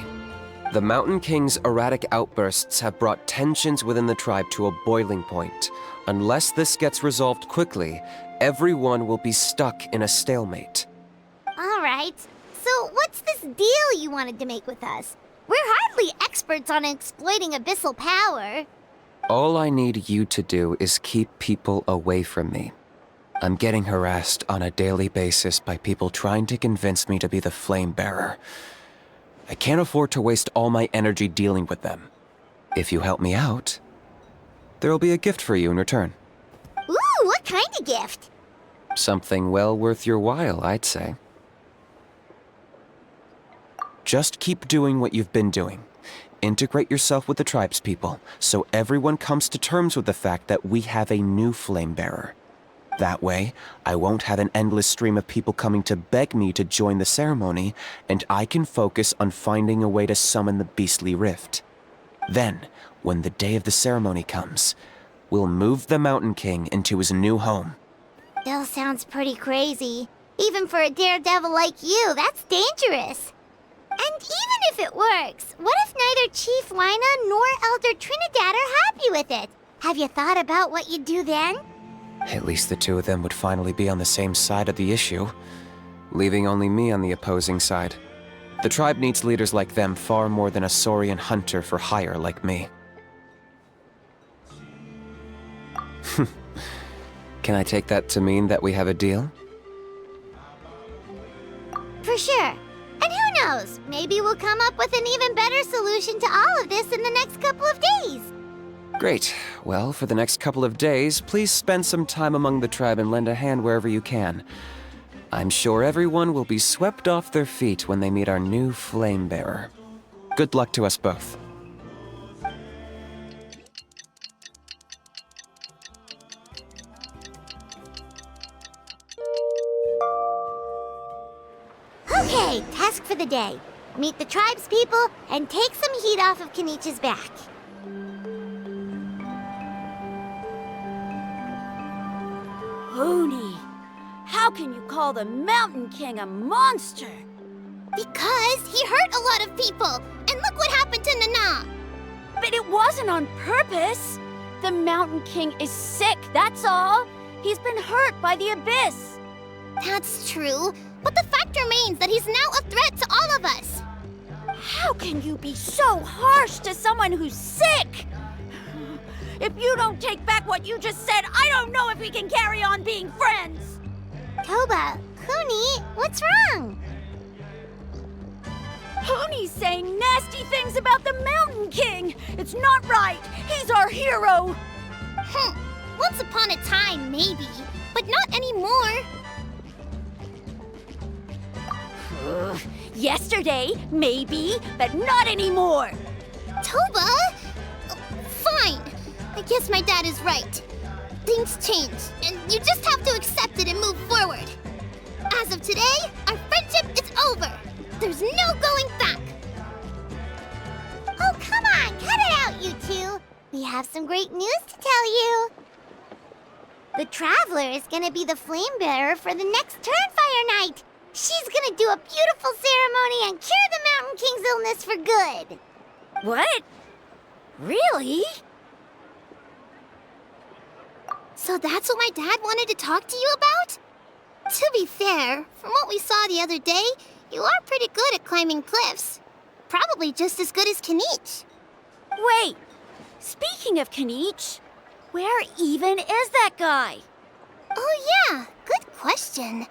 The Mountain King's erratic outbursts have brought tensions within the tribe to a boiling point. Unless this gets resolved quickly, everyone will be stuck in a stalemate. All right. So what's this deal you wanted to make with us? We're hardly experts on exploiting abyssal power. All I need you to do is keep people away from me. I'm getting harassed on a daily basis by people trying to convince me to be the flame bearer. I can't afford to waste all my energy dealing with them. If you help me out, there'll be a gift for you in return. Ooh, what kind of gift? Something well worth your while, I'd say. Just keep doing what you've been doing. Integrate yourself with the tribespeople, so everyone comes to terms with the fact that we have a new flame bearer. That way, I won't have an endless stream of people coming to beg me to join the ceremony, and I can focus on finding a way to summon the beastly rift. Then, when the day of the ceremony comes, we'll move the Mountain King into his new home. Still sounds pretty crazy. Even for a daredevil like you, that's dangerous. And even if it works, what if neither Chief Lina nor Elder Trinidad are happy with it? Have you thought about what you'd do then? At least the two of them would finally be on the same side of the issue, leaving only me on the opposing side. The tribe needs leaders like them far more than a Saurian hunter for hire like me. Can I take that to mean that we have a deal? For sure. And who knows, maybe we'll come up with an even better solution to all of this in the next couple of days. Great. Well, for the next couple of days, please spend some time among the tribe and lend a hand wherever you can. I'm sure everyone will be swept off their feet when they meet our new flame bearer. Good luck to us both. Okay, task for the day. Meet the tribe's people and take some heat off of Kenichi's back. Huni, how can you call the Mountain King a monster? Because he hurt a lot of people, and look what happened to Nana. But it wasn't on purpose. The Mountain King is sick, that's all. He's been hurt by the abyss. That's true, but the fact remains that he's now a threat to all of us. How can you be so harsh to someone who's sick? If you don't take back what you just said, I don't know if we can carry on being friends. Toba, Kuni, what's wrong? Huni's saying nasty things about the Mountain King. It's not right. He's our hero. Once upon a time, maybe, but not anymore. Yesterday, maybe, but not anymore. Toba? Fine. I guess my dad is right. Things change, and you just have to accept it and move forward. As of today, our friendship is over. There's no going back. Oh, come on, cut it out, you two. We have some great news to tell you. The Traveler is gonna be the flame bearer for the next Turnfire night. She's gonna do a beautiful ceremony and cure the Mountain King's illness for good. What? Really? So that's what my dad wanted to talk to you about? To be fair, from what we saw the other day, you are pretty good at climbing cliffs. Probably just as good as Kanich. Wait, speaking of Kanich, where even is that guy? Oh yeah, good question.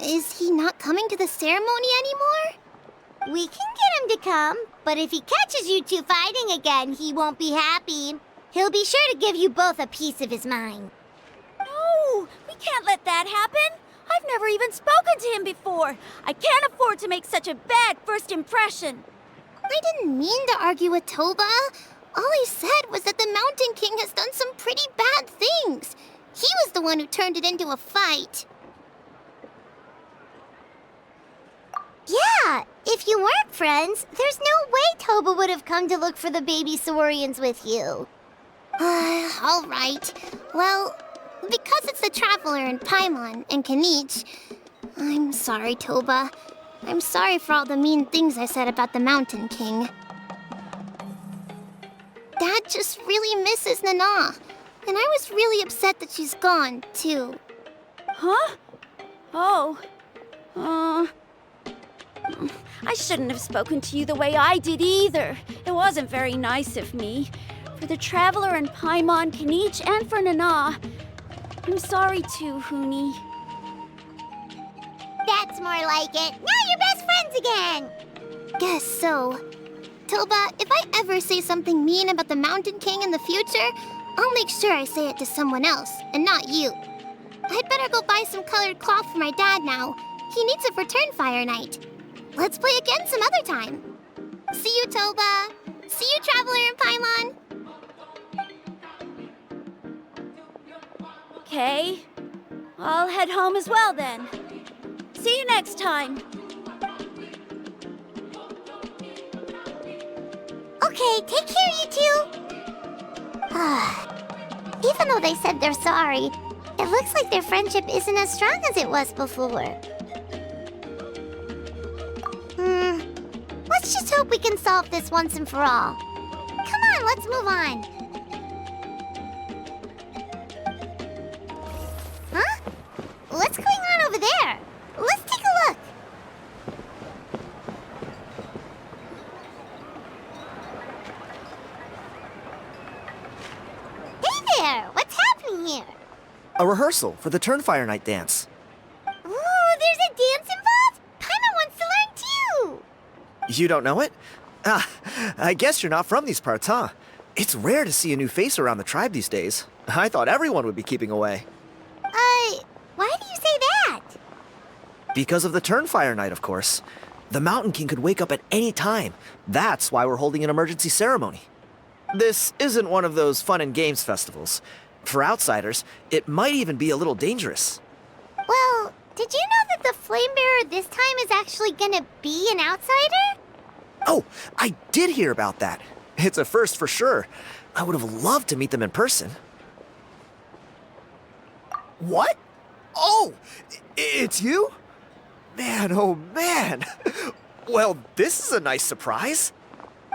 Is he not coming to the ceremony anymore? We can get him to come, but if he catches you two fighting again, he won't be happy. He'll be sure to give you both a piece of his mind. No, we can't let that happen. I've never even spoken to him before. I can't afford to make such a bad first impression. I didn't mean to argue with Toba. All I said was that the Mountain King has done some pretty bad things. He was the one who turned it into a fight. Yeah, if you weren't friends, there's no way Toba would have come to look for the baby Saurians with you. All right. Well, because it's the Traveler and Paimon and Kanich, I'm sorry, Toba. I'm sorry for all the mean things I said about the Mountain King. Dad just really misses Nana, and I was really upset that she's gone, too. Huh? Oh. I shouldn't have spoken to you the way I did either. It wasn't very nice of me. For the Traveler and Paimon, Kanich, and for Nana. I'm sorry too, Huni. That's more like it. Now you're best friends again! Guess so. Toba, if I ever say something mean about the Mountain King in the future, I'll make sure I say it to someone else, and not you. I'd better go buy some colored cloth for my dad now. He needs it for Turnfire night. Let's play again some other time. See you, Toba. See you, Traveler and Paimon. Okay. I'll head home as well then. See you next time. Okay, take care, you two. Even though they said they're sorry, it looks like their friendship isn't as strong as it was before. Let's just hope we can solve this once and for all. Come on, let's move on. Huh? What's going on over there? Let's take a look. Hey there! What's happening here? A rehearsal for the Turnfire night dance. Ooh, there's a dance involved? Paimon wants to learn too! You don't know it? Ah, I guess you're not from these parts, huh? It's rare to see a new face around the tribe these days. I thought everyone would be keeping away. Why do you say that? Because of the Turnfire night, of course. The Mountain King could wake up at any time. That's why we're holding an emergency ceremony. This isn't one of those fun and games festivals. For outsiders, it might even be a little dangerous. Well, did you know that the Flame Bearer this time is actually gonna be an outsider? Oh, I did hear about that. It's a first for sure. I would have loved to meet them in person. What? Oh, it's you? Man, oh man. Well, this is a nice surprise.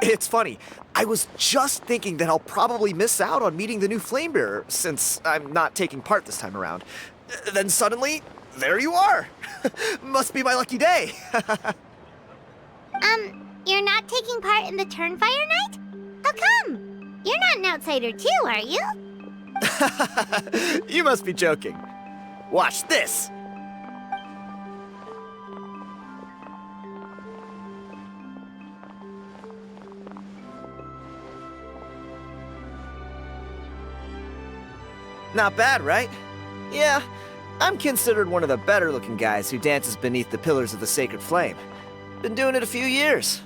It's funny, I was just thinking that I'll probably miss out on meeting the new Flame Bearer since I'm not taking part this time around. Then suddenly, there you are. Must be my lucky day. You're not taking part in the Turnfire night? How come? You're not an outsider too, are you? You must be joking. Watch this. Not bad, right? Yeah, I'm considered one of the better looking guys who dances beneath the pillars of the sacred flame. Been doing it a few years.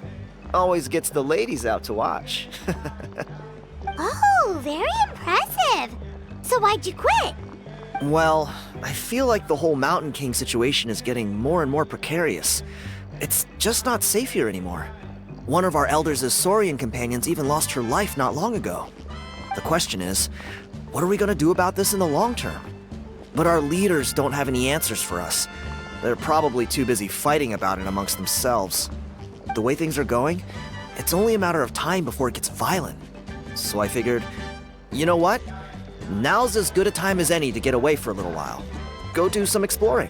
Always gets the ladies out to watch. Oh, very impressive. So why'd you quit? Well, I feel like the whole Mountain King situation is getting more and more precarious. It's just not safe here anymore. One of our elders' Saurian companions even lost her life not long ago. The question is, what are we gonna do about this in the long term? But our leaders don't have any answers for us. They're probably too busy fighting about it amongst themselves. The way things are going, it's only a matter of time before it gets violent. So I figured, you know what? Now's as good a time as any to get away for a little while. Go do some exploring.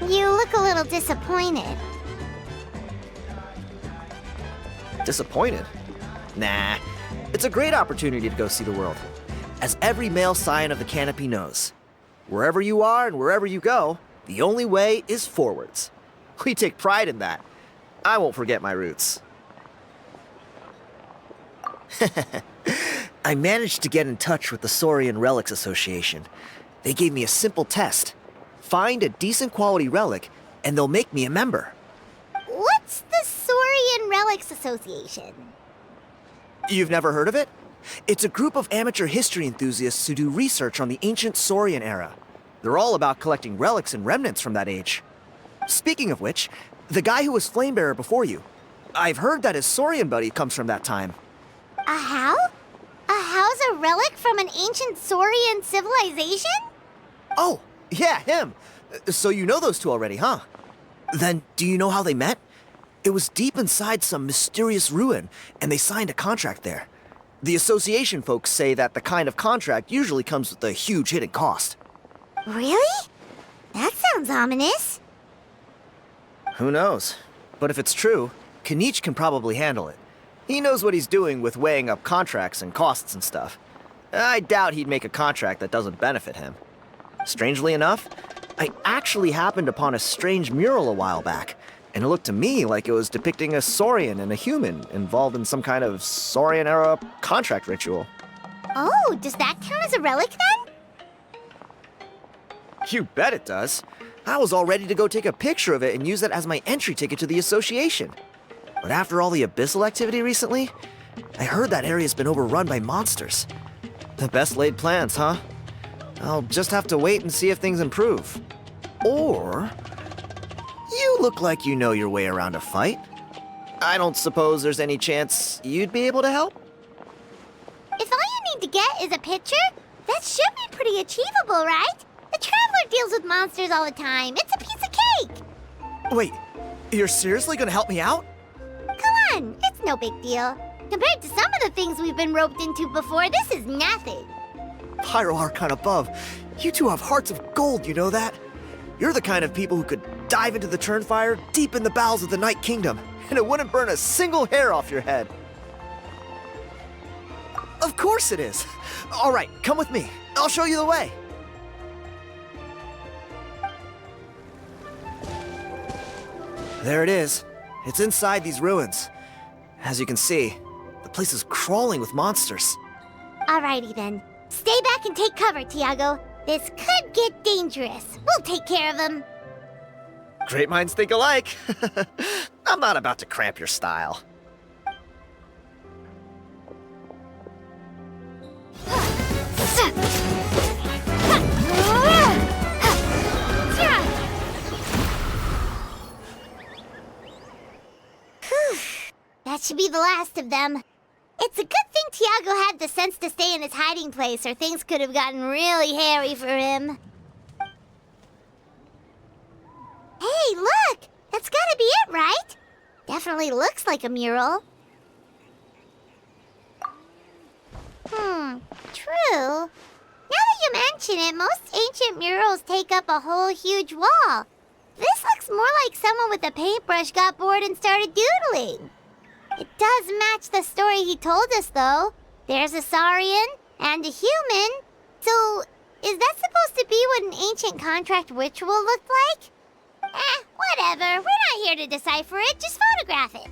You look a little disappointed. Disappointed? Nah, it's a great opportunity to go see the world. As every male scion of the Canopy knows, wherever you are and wherever you go, the only way is forwards. We take pride in that. I won't forget my roots. I managed to get in touch with the Saurian Relics Association. They gave me a simple test. Find a decent quality relic, and they'll make me a member. What's the Saurian Relics Association? You've never heard of it? It's a group of amateur history enthusiasts who do research on the ancient Saurian era. They're all about collecting relics and remnants from that age. Speaking of which, the guy who was Flamebearer before you, I've heard that his Saurian buddy comes from that time. A how? A how's a relic from an ancient Saurian civilization? Oh, yeah, him. So you know those two already, huh? Then, do you know how they met? It was deep inside some mysterious ruin, and they signed a contract there. The association folks say that the kind of contract usually comes with a huge hidden cost. Really? That sounds ominous. Who knows? But if it's true, Kanich can probably handle it. He knows what he's doing with weighing up contracts and costs and stuff. I doubt he'd make a contract that doesn't benefit him. Strangely enough, I actually happened upon a strange mural a while back, and it looked to me like it was depicting a Saurian and a human involved in some kind of Saurian-era contract ritual. Oh, does that count as a relic then? You bet it does. I was all ready to go take a picture of it and use that as my entry ticket to the association. But after all the abyssal activity recently, I heard that area's been overrun by monsters. The best laid plans, huh? I'll just have to wait and see if things improve. Or... you look like you know your way around a fight. I don't suppose there's any chance you'd be able to help? If all you need to get is a picture, that should be pretty achievable, right? The Traveler deals with monsters all the time. It's a piece of cake. Wait, you're seriously gonna help me out? Come on, it's no big deal. Compared to some of the things we've been roped into before, this is nothing. Pyro Archon above, you two have hearts of gold, you know that? You're the kind of people who could dive into the Turnfire deep in the bowels of the Night Kingdom, and it wouldn't burn a single hair off your head. Of course it is. All right, come with me. I'll show you the way. There it is. It's inside these ruins. As you can see, the place is crawling with monsters. Alrighty then. Stay back and take cover, Tiago. This could get dangerous. We'll take care of them. Great minds think alike. I'm not about to cramp your style. That should be the last of them. It's a good thing Tiago had the sense to stay in his hiding place, or things could have gotten really hairy for him. Hey, look! That's gotta be it, right? Definitely looks like a mural. True. Now that you mention it, most ancient murals take up a whole huge wall. This looks more like someone with a paintbrush got bored and started doodling. It does match the story he told us, though. There's a Saurian and a human. So, is that supposed to be what an ancient contract ritual looked like? Whatever. We're not here to decipher it. Just photograph it.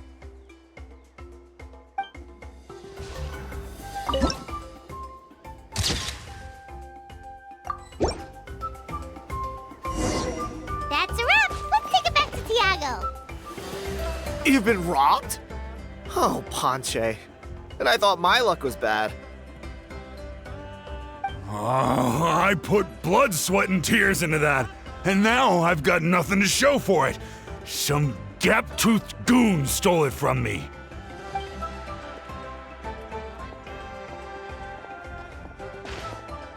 That's a wrap. Let's take it back to Tiago. You've been robbed? Oh, Ponche. And I thought my luck was bad. Oh, I put blood, sweat, and tears into that, and now I've got nothing to show for it. Some gap-toothed goon stole it from me.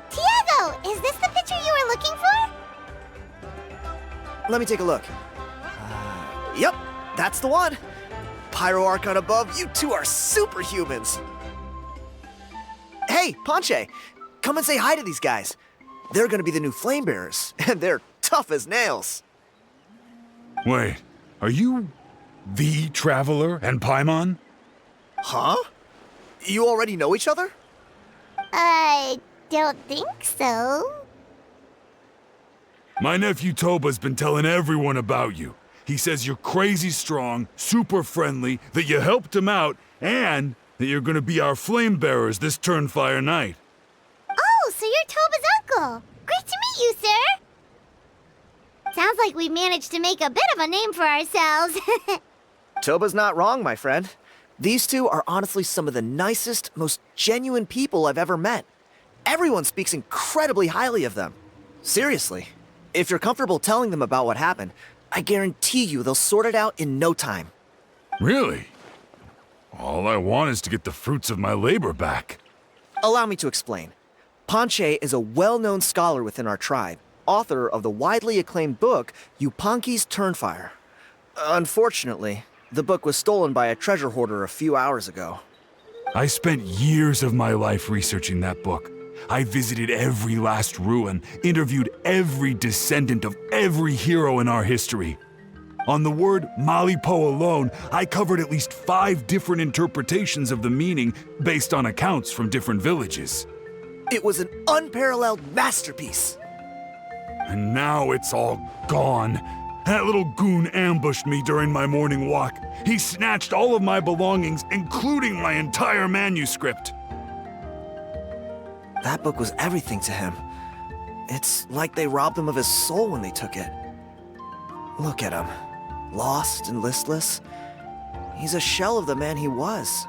Tiago, is this the picture you were looking for? Let me take a look. Yep, that's the one. Pyro Archon above, you two are superhumans. Hey, Ponche, come and say hi to these guys. They're gonna be the new flame bearers, and they're tough as nails. Wait, are you the Traveler and Paimon? Huh? You already know each other? I don't think so. My nephew Toba's been telling everyone about you. He says you're crazy strong, super friendly, that you helped him out, and that you're gonna be our flame bearers this Turnfire night. Oh, so you're Toba's uncle. Great to meet you, sir. Sounds like we managed to make a bit of a name for ourselves. Toba's not wrong, my friend. These two are honestly some of the nicest, most genuine people I've ever met. Everyone speaks incredibly highly of them. Seriously, if you're comfortable telling them about what happened, I guarantee you they'll sort it out in no time. Really? All I want is to get the fruits of my labor back. Allow me to explain. Ponche is a well-known scholar within our tribe, author of the widely acclaimed book, Yupanqui's Turnfire. Unfortunately, the book was stolen by a treasure hoarder a few hours ago. I spent years of my life researching that book. I visited every last ruin, interviewed every descendant of every hero in our history. On the word Malipo alone, I covered at least 5 different interpretations of the meaning based on accounts from different villages. It was an unparalleled masterpiece. And now it's all gone. That little goon ambushed me during my morning walk. He snatched all of my belongings, including my entire manuscript. That book was everything to him. It's like they robbed him of his soul when they took it. Look at him. Lost and listless. He's a shell of the man he was.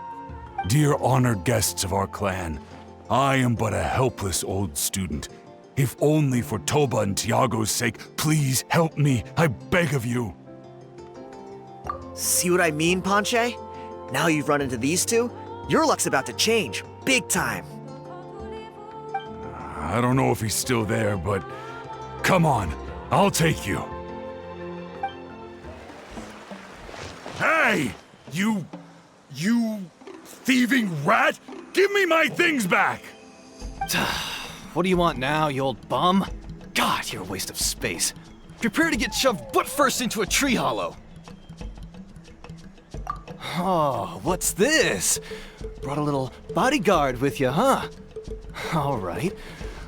Dear honored guests of our clan, I am but a helpless old student. If only for Toba and Tiago's sake, please help me, I beg of you. See what I mean, Ponche? Now you've run into these two, your luck's about to change, big time. I don't know if he's still there, but come on, I'll take you. Hey! You thieving rat! Give me my things back! What do you want now, you old bum? God, you're a waste of space. Prepare to get shoved butt first into a tree hollow. Oh, what's this? Brought a little bodyguard with you, huh? All right,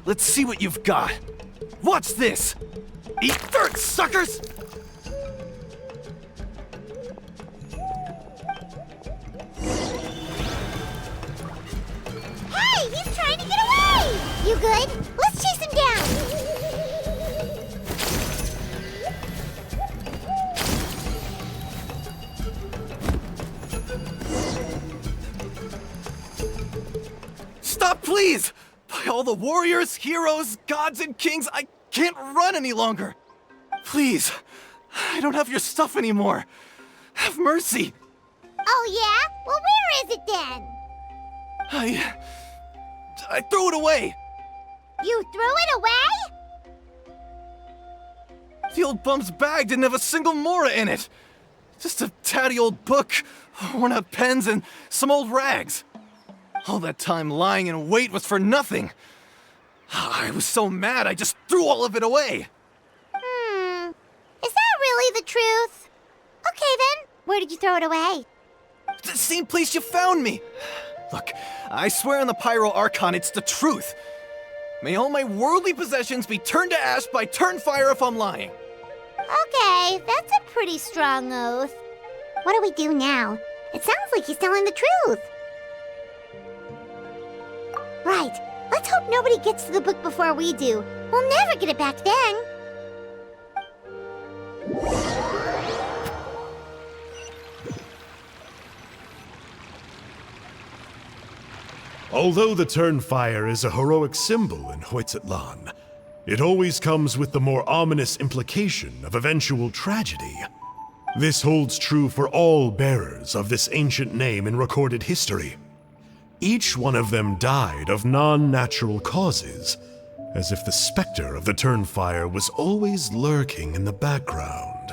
let's see what you've got. What's this? Eat dirt, suckers! Hey, he's trying to get away! You good? Let's chase him down! Stop, please! By all the warriors, heroes, gods, and kings, I can't run any longer. Please, I don't have your stuff anymore. Have mercy. Oh yeah? Well, where is it then? I threw it away. You threw it away? The old bum's bag didn't have a single mora in it. Just a tatty old book, worn out pens, and some old rags. All that time lying in wait was for nothing. I was so mad, I just threw all of it away. Is that really the truth? Okay then, where did you throw it away? The same place you found me. Look, I swear on the Pyro Archon it's the truth. May all my worldly possessions be turned to ash by Turnfire if I'm lying. Okay, that's a pretty strong oath. What do we do now? It sounds like he's telling the truth. Right, let's hope nobody gets to the book before we do. We'll never get it back then. Although the Turnfire is a heroic symbol in Hoytzatlan, it always comes with the more ominous implication of eventual tragedy. This holds true for all bearers of this ancient name in recorded history. Each one of them died of non-natural causes, as if the specter of the Turnfire was always lurking in the background.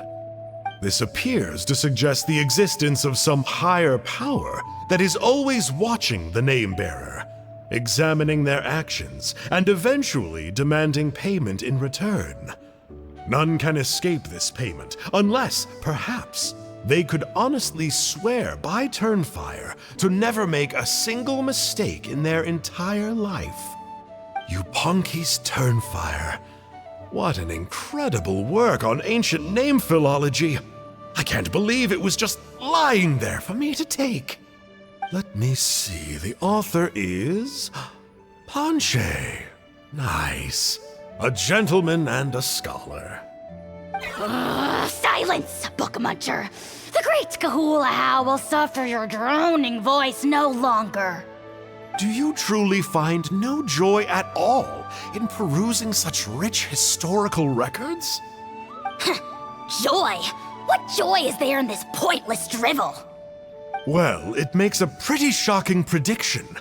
This appears to suggest the existence of some higher power that is always watching the name-bearer, examining their actions, and eventually demanding payment in return. None can escape this payment, unless, perhaps, they could honestly swear by Turnfire to never make a single mistake in their entire life. Yupanqui's Turnfire. What an incredible work on ancient name philology. I can't believe it was just lying there for me to take. Let me see, the author is Ponche. Nice. A gentleman and a scholar. Silence, book muncher. The great Kahulahow will suffer your droning voice no longer. Do you truly find no joy at all in perusing such rich historical records? Joy? What joy is there in this pointless drivel? Well, it makes a pretty shocking prediction.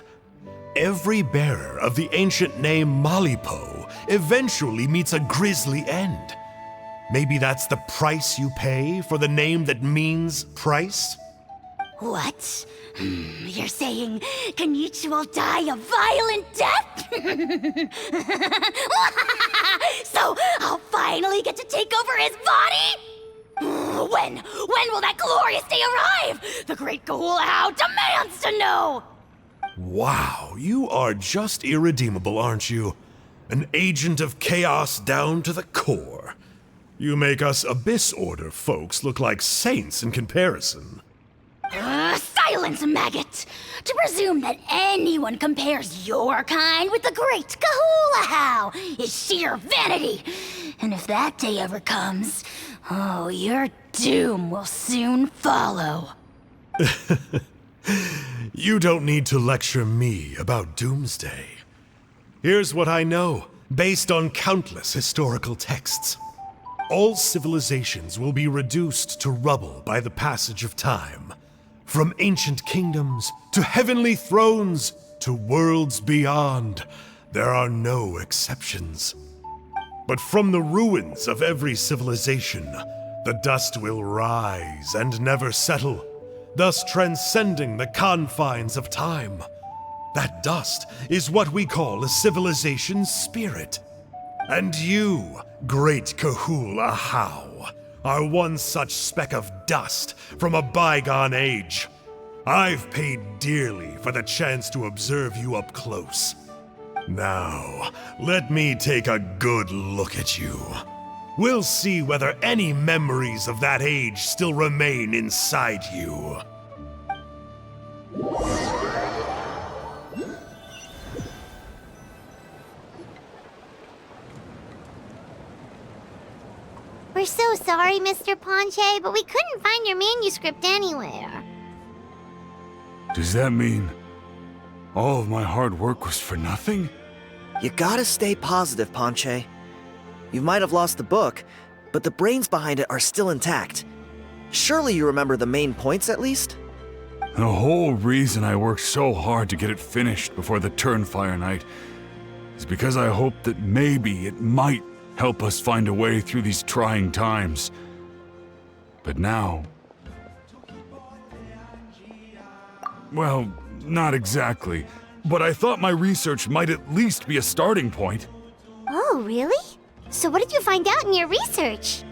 Every bearer of the ancient name Malipo eventually meets a grisly end. Maybe that's the price you pay for the name that means price? What? You're saying Kenichi will die a violent death? So I'll finally get to take over his body? When will that glorious day arrive? The great Kahulahow demands to know! Wow, you are just irredeemable, aren't you? An agent of chaos down to the core. You make us Abyss Order folks look like saints in comparison. Silence, maggot! To presume that anyone compares your kind with the great Kahulahow is sheer vanity. And if that day ever comes, oh, your doom will soon follow. You don't need to lecture me about Doomsday. Here's what I know. based on countless historical texts. All civilizations will be reduced to rubble by the passage of time. From ancient kingdoms to heavenly thrones to worlds beyond, there are no exceptions. But from the ruins of every civilization, the dust will rise and never settle, thus transcending the confines of time. That dust is what we call a civilization's spirit. And you, great Kahul Ahau, are one such speck of dust from a bygone age. I've paid dearly for the chance to observe you up close. Now, let me take a good look at you. We'll see whether any memories of that age still remain inside you. We're so sorry, Mr. Ponche, but we couldn't find your manuscript anywhere. Does that mean all of my hard work was for nothing? You gotta stay positive, Ponche. You might have lost the book, but the brains behind it are still intact. Surely you remember the main points at least? The whole reason I worked so hard to get it finished before the Turnfire night is because I hoped that maybe it might help us find a way through these trying times. But now... well, not exactly. But I thought my research might at least be a starting point. Oh, really? So what did you find out in your research?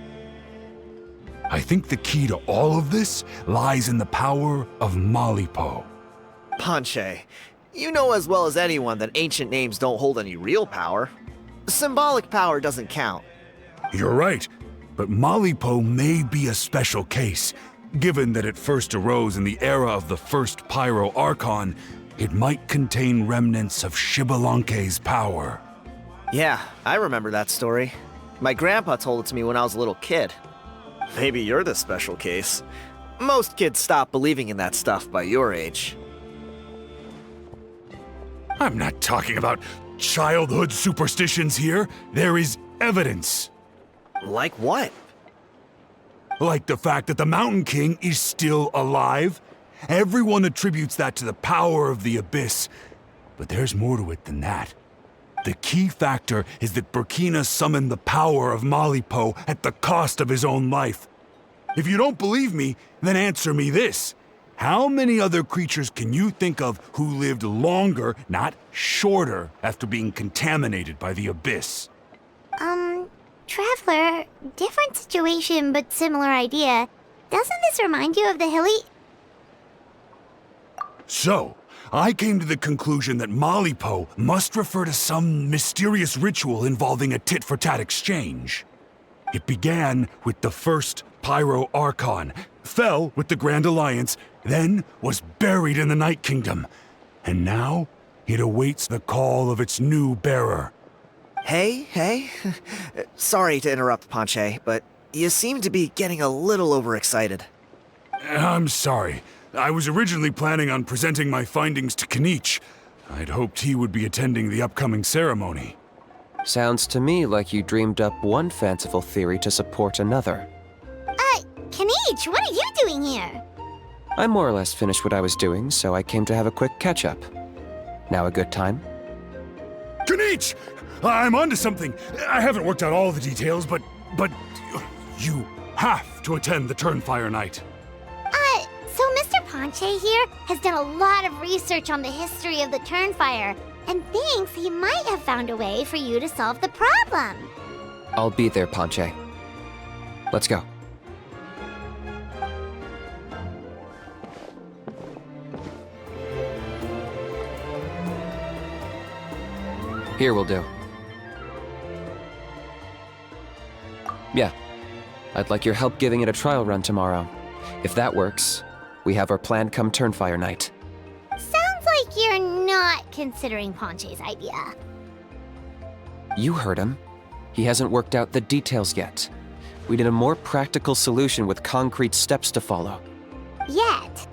I think the key to all of this lies in the power of Malipo. Ponche, you know as well as anyone that ancient names don't hold any real power. Symbolic power doesn't count. You're right, but Malipo may be a special case. Given that it first arose in the era of the first Pyro Archon, it might contain remnants of Xbalanque's power. Yeah, I remember that story. My grandpa told it to me when I was a little kid. Maybe you're the special case. Most kids stop believing in that stuff by your age. I'm not talking about childhood superstitions here. There is evidence. Like what? Like the fact that the Mountain King is still alive. Everyone attributes that to the power of the Abyss. But there's more to it than that. The key factor is that Burkina summoned the power of Malipo at the cost of his own life. If you don't believe me, then answer me this. How many other creatures can you think of who lived longer, not shorter, after being contaminated by the Abyss? Traveler, different situation but similar idea. Doesn't this remind you of the hilly... So, I came to the conclusion that Malipo must refer to some mysterious ritual involving a tit-for-tat exchange. It began with the first Pyro Archon, fell with the Grand Alliance, then was buried in the Night Kingdom. And now, it awaits the call of its new bearer. Hey. Sorry to interrupt, Ponche, but you seem to be getting a little overexcited. I'm sorry. I was originally planning on presenting my findings to Kinich. I'd hoped he would be attending the upcoming ceremony. Sounds to me like you dreamed up one fanciful theory to support another. Kinich, what are you doing here? I more or less finished what I was doing, so I came to have a quick catch-up. Now a good time? Kinich! I'm onto something. I haven't worked out all the details, but you have to attend the Turnfire night. So Mr. Ponche here has done a lot of research on the history of the Turnfire, and thinks he might have found a way for you to solve the problem. I'll be there, Ponche. Let's go. Here will do. Yeah. I'd like your help giving it a trial run tomorrow. If that works, we have our plan come Turnfire night. Sounds like you're not considering Ponche's idea. You heard him. He hasn't worked out the details yet. We need a more practical solution with concrete steps to follow. Yet?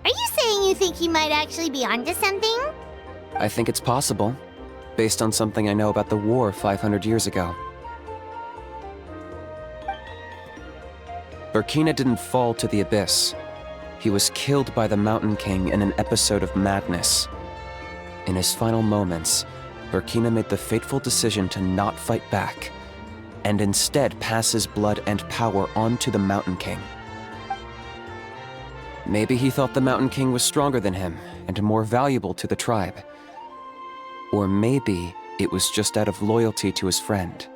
Are you saying you think he might actually be onto something? I think it's possible. based on something I know about the war 500 years ago. Burkina didn't fall to the abyss. He was killed by the Mountain King in an episode of madness. In his final moments, Burkina made the fateful decision to not fight back, and instead pass his blood and power on to the Mountain King. Maybe he thought the Mountain King was stronger than him and more valuable to the tribe. Or maybe it was just out of loyalty to his friend.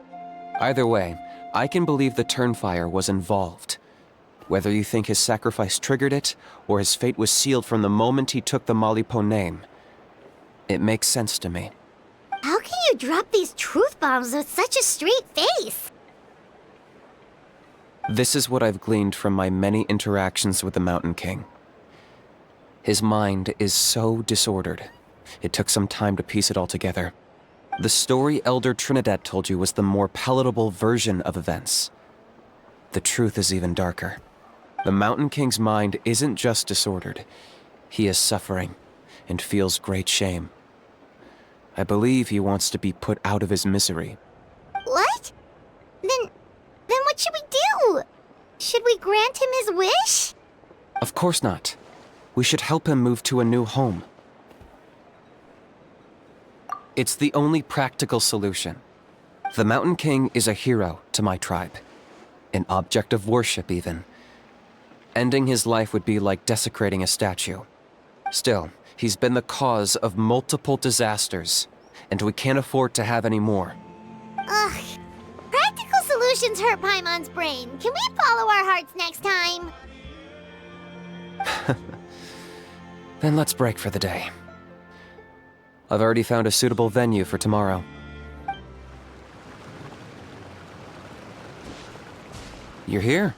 Either way, I can believe the Turnfire was involved. Whether you think his sacrifice triggered it, or his fate was sealed from the moment he took the Malipo name, it makes sense to me. How can you drop these truth bombs with such a straight face? This is what I've gleaned from my many interactions with the Mountain King. His mind is so disordered. It took some time to piece it all together. The story Elder Trinidad told you was the more palatable version of events. The truth is even darker. The Mountain King's mind isn't just disordered. He is suffering and feels great shame. I believe he wants to be put out of his misery. What? Then what should we do? Should we grant him his wish? Of course not. We should help him move to a new home. It's the only practical solution. The Mountain King is a hero to my tribe. An object of worship, even. Ending his life would be like desecrating a statue. Still, he's been the cause of multiple disasters, and we can't afford to have any more. Ugh. Practical solutions hurt Paimon's brain. Can we follow our hearts next time? Then let's break for the day. I've already found a suitable venue for tomorrow. You're here.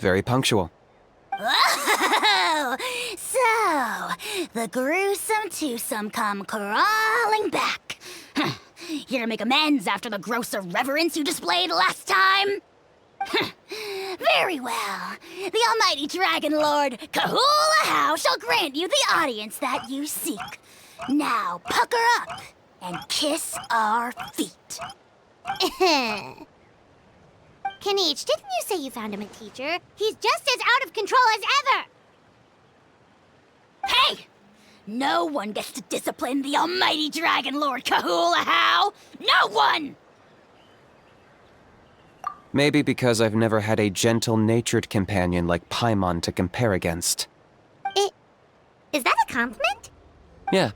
Very punctual. Oh, so the gruesome twosome come crawling back. Here to make amends after the gross irreverence you displayed last time? Very well. The almighty Dragon Lord, Kahula shall grant you the audience that you seek. Now pucker up and kiss our feet. Kenichi, didn't you say you found him a teacher? He's just as out of control as ever! Hey! No one gets to discipline the almighty Dragon Lord Kahula. No one! Maybe because I've never had a gentle-natured companion like Paimon to compare against. Is that a compliment? Yeah,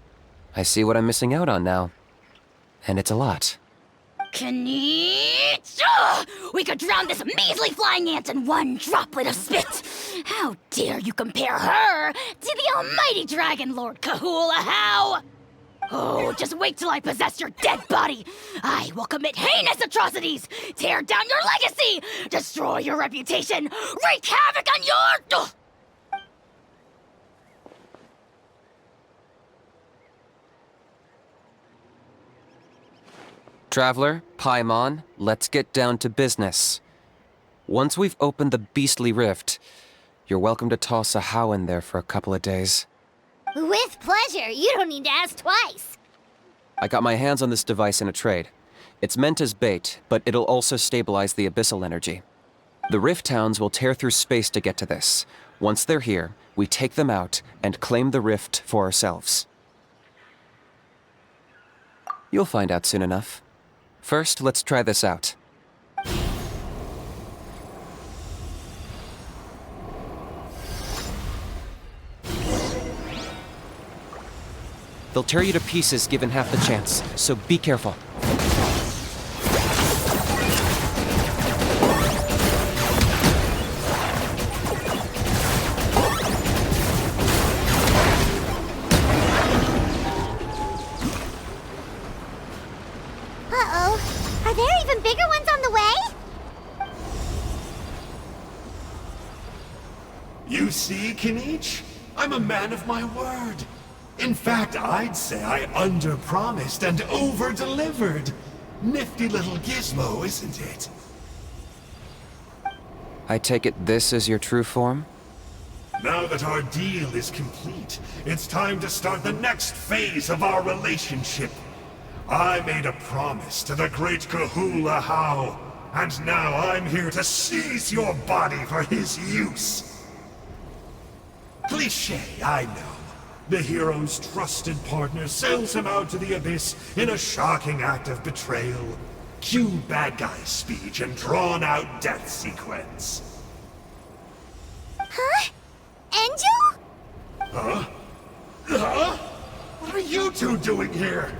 I see what I'm missing out on now. And it's a lot. Kenichi! We could drown this measly flying ant in one droplet of spit! How dare you compare her to the almighty Dragon Lord Kahula? Oh, just wait till I possess your dead body! I will commit heinous atrocities! Tear down your legacy! Destroy your reputation! Wreak havoc on your... Traveler, Paimon, let's get down to business. Once we've opened the beastly rift, you're welcome to toss a how in there for a couple of days. With pleasure. You don't need to ask twice. I got my hands on this device in a trade. It's meant as bait, but it'll also stabilize the abyssal energy. The rift towns will tear through space to get to this. Once they're here, we take them out and claim the rift for ourselves. You'll find out soon enough. First, let's try this out. They'll tear you to pieces given half the chance, so be careful. Uh-oh. Are there even bigger ones on the way? You see, Kenichi? I'm a man of my word. In fact, I'd say I under-promised and over-delivered. Nifty little gizmo, isn't it? I take it this is your true form? Now that our deal is complete, it's time to start the next phase of our relationship. I made a promise to the great Kahula How, and now I'm here to seize your body for his use. Cliché, I know. The hero's trusted partner sells him out to the abyss in a shocking act of betrayal. Cue bad guy speech and drawn-out death sequence. Huh? Angel? Huh? Huh? What are you two doing here?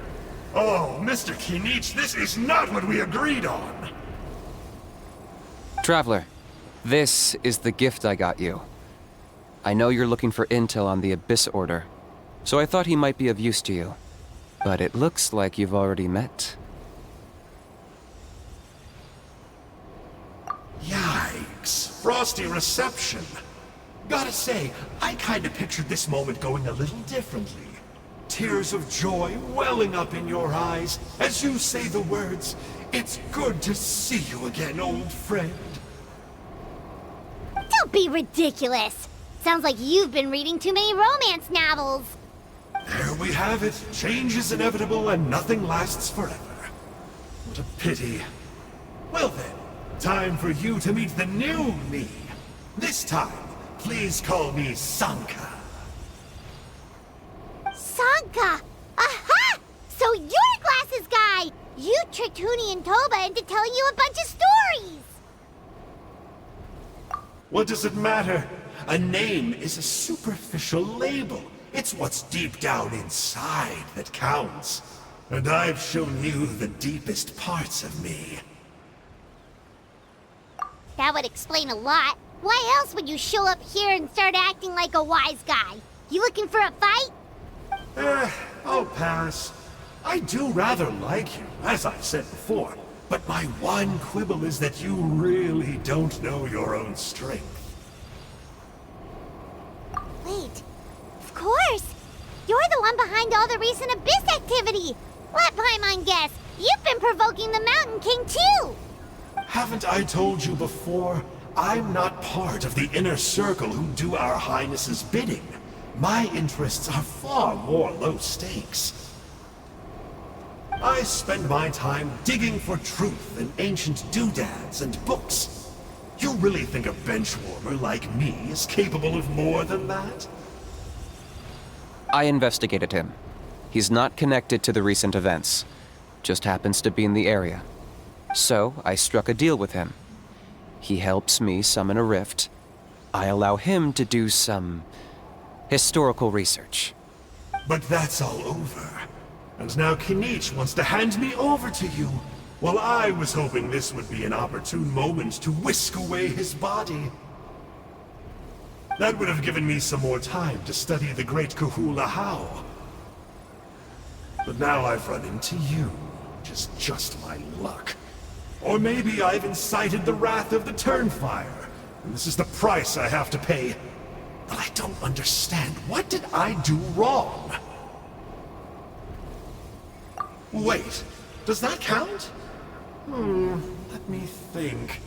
Oh, Mr. Kinich, this is not what we agreed on! Traveler, this is the gift I got you. I know you're looking for intel on the Abyss Order, so I thought he might be of use to you. But it looks like you've already met. Yikes. Frosty reception. Gotta say, I kinda pictured this moment going a little differently. Tears of joy welling up in your eyes as you say the words, "It's good to see you again, old friend." Don't be ridiculous. Sounds like you've been reading too many romance novels. There we have it. Change is inevitable and nothing lasts forever. What a pity. Well then, time for you to meet the new me. This time, please call me Sanka. Sanka! Aha! So you're Glasses Guy! You tricked Huni and Toba into telling you a bunch of stories! What does it matter? A name is a superficial label. It's what's deep down inside that counts. And I've shown you the deepest parts of me. That would explain a lot. Why else would you show up here and start acting like a wise guy? You looking for a fight? I'll pass. I do rather like you, as I said before, but my one quibble is that you really don't know your own strength. Wait, of course! You're the one behind all the recent Abyss activity! Let Paimon guess, you've been provoking the Mountain King too! Haven't I told you before? I'm not part of the inner circle who do our Highness's bidding. My interests are far more low stakes. I spend my time digging for truth in ancient doodads and books. You really think a benchwarmer like me is capable of more than that? I investigated him. He's not connected to the recent events. Just happens to be in the area. So, I struck a deal with him. He helps me summon a rift. I allow him to do some historical research. But that's all over. And now Kinich wants to hand me over to you. Well, I was hoping this would be an opportune moment to whisk away his body. That would have given me some more time to study the great Kahula How. But now I've run into you, which is just my luck. Or maybe I've incited the wrath of the Turnfire, and this is the price I have to pay. But I don't understand. What did I do wrong? Wait, does that count? Let me think.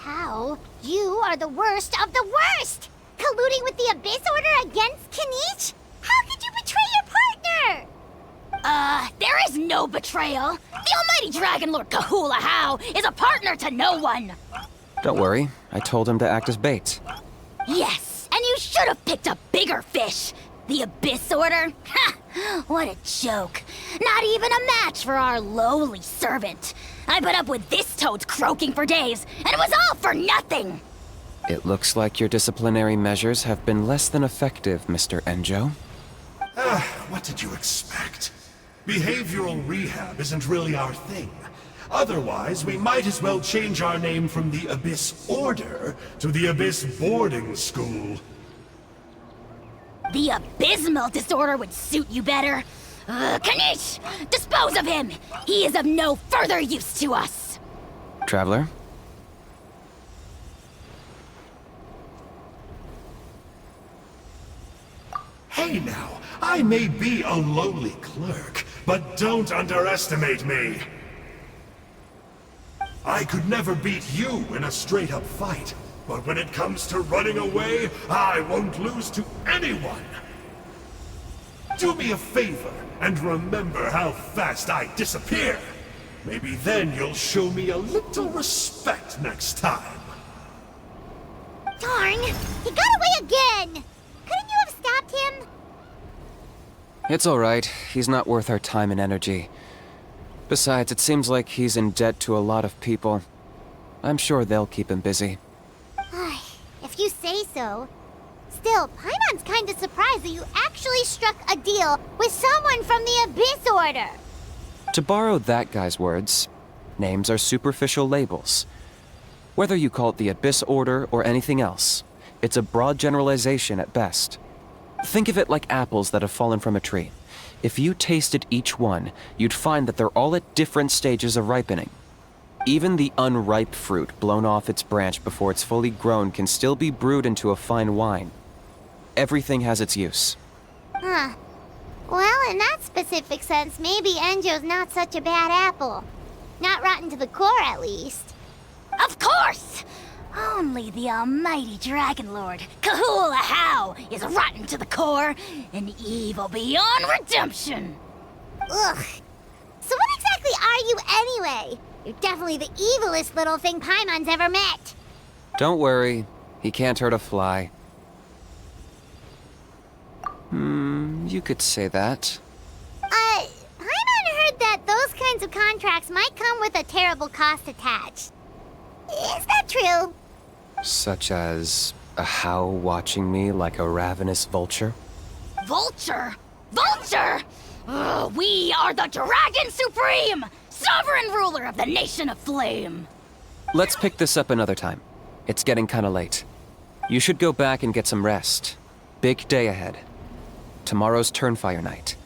How? You are the worst of the worst! Colluding with the Abyss Order against Kinich? How could you betray your partner? There is no betrayal. The almighty Dragon Lord Kahula How is a partner to no one. Don't worry, I told him to act as bait. Yes, and you should have picked a bigger fish. The Abyss Order? Ha! What a joke. Not even a match for our lowly servant. I put up with this toad croaking for days, and it was all for nothing. It looks like your disciplinary measures have been less than effective, Mr. Enjo. What did you expect? Behavioral rehab isn't really our thing. Otherwise, we might as well change our name from the Abyss Order to the Abyss Boarding School. The abysmal disorder would suit you better. Kinich! Dispose of him! He is of no further use to us! Traveler? Hey now, I may be a lowly clerk, but don't underestimate me. I could never beat you in a straight-up fight, But when it comes to running away, I won't lose to anyone! Do me a favor and remember how fast I disappear! Maybe then you'll show me a little respect next time. Darn! He got away again! Couldn't you have stopped him? It's alright. He's not worth our time and energy. Besides, it seems like he's in debt to a lot of people. I'm sure they'll keep him busy. If you say so. Still, Paimon's kinda surprised that you actually struck a deal with someone from the Abyss Order. To borrow that guy's words, names are superficial labels. Whether you call it the Abyss Order or anything else, it's a broad generalization at best. Think of it like apples that have fallen from a tree. If you tasted each one, you'd find that they're all at different stages of ripening. Even the unripe fruit blown off its branch before it's fully grown can still be brewed into a fine wine. Everything has its use. Huh. Well, in that specific sense, maybe Enjo's not such a bad apple. Not rotten to the core, at least. Of course! Only the almighty Dragon Lord, Kahula How, is rotten to the core and evil beyond redemption. Ugh. So what exactly are you anyway? You're definitely the evilest little thing Paimon's ever met. Don't worry, he can't hurt a fly. You could say that. Paimon heard that those kinds of contracts might come with a terrible cost attached. Is that true? Such as a How watching me like a ravenous vulture? Vulture? Vulture! We are the Dragon Supreme, sovereign ruler of the Nation of Flame. Let's pick this up another time. It's getting kinda late. You should go back and get some rest. Big day ahead. Tomorrow's Turnfire night.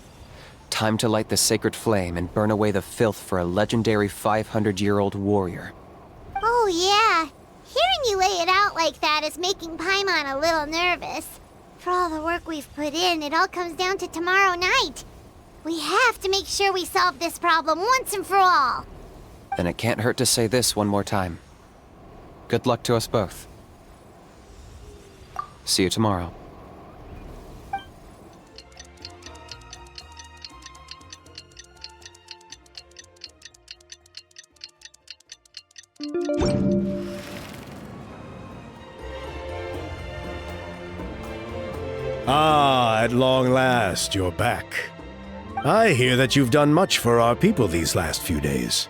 Time to light the sacred flame and burn away the filth for a legendary 500-year-old warrior. Oh yeah. Hearing you lay it out like that is making Paimon a little nervous. For all the work we've put in, it all comes down to tomorrow night. We have to make sure we solve this problem once and for all. Then it can't hurt to say this one more time. Good luck to us both. See you tomorrow. Ah, at long last, you're back. I hear that you've done much for our people these last few days.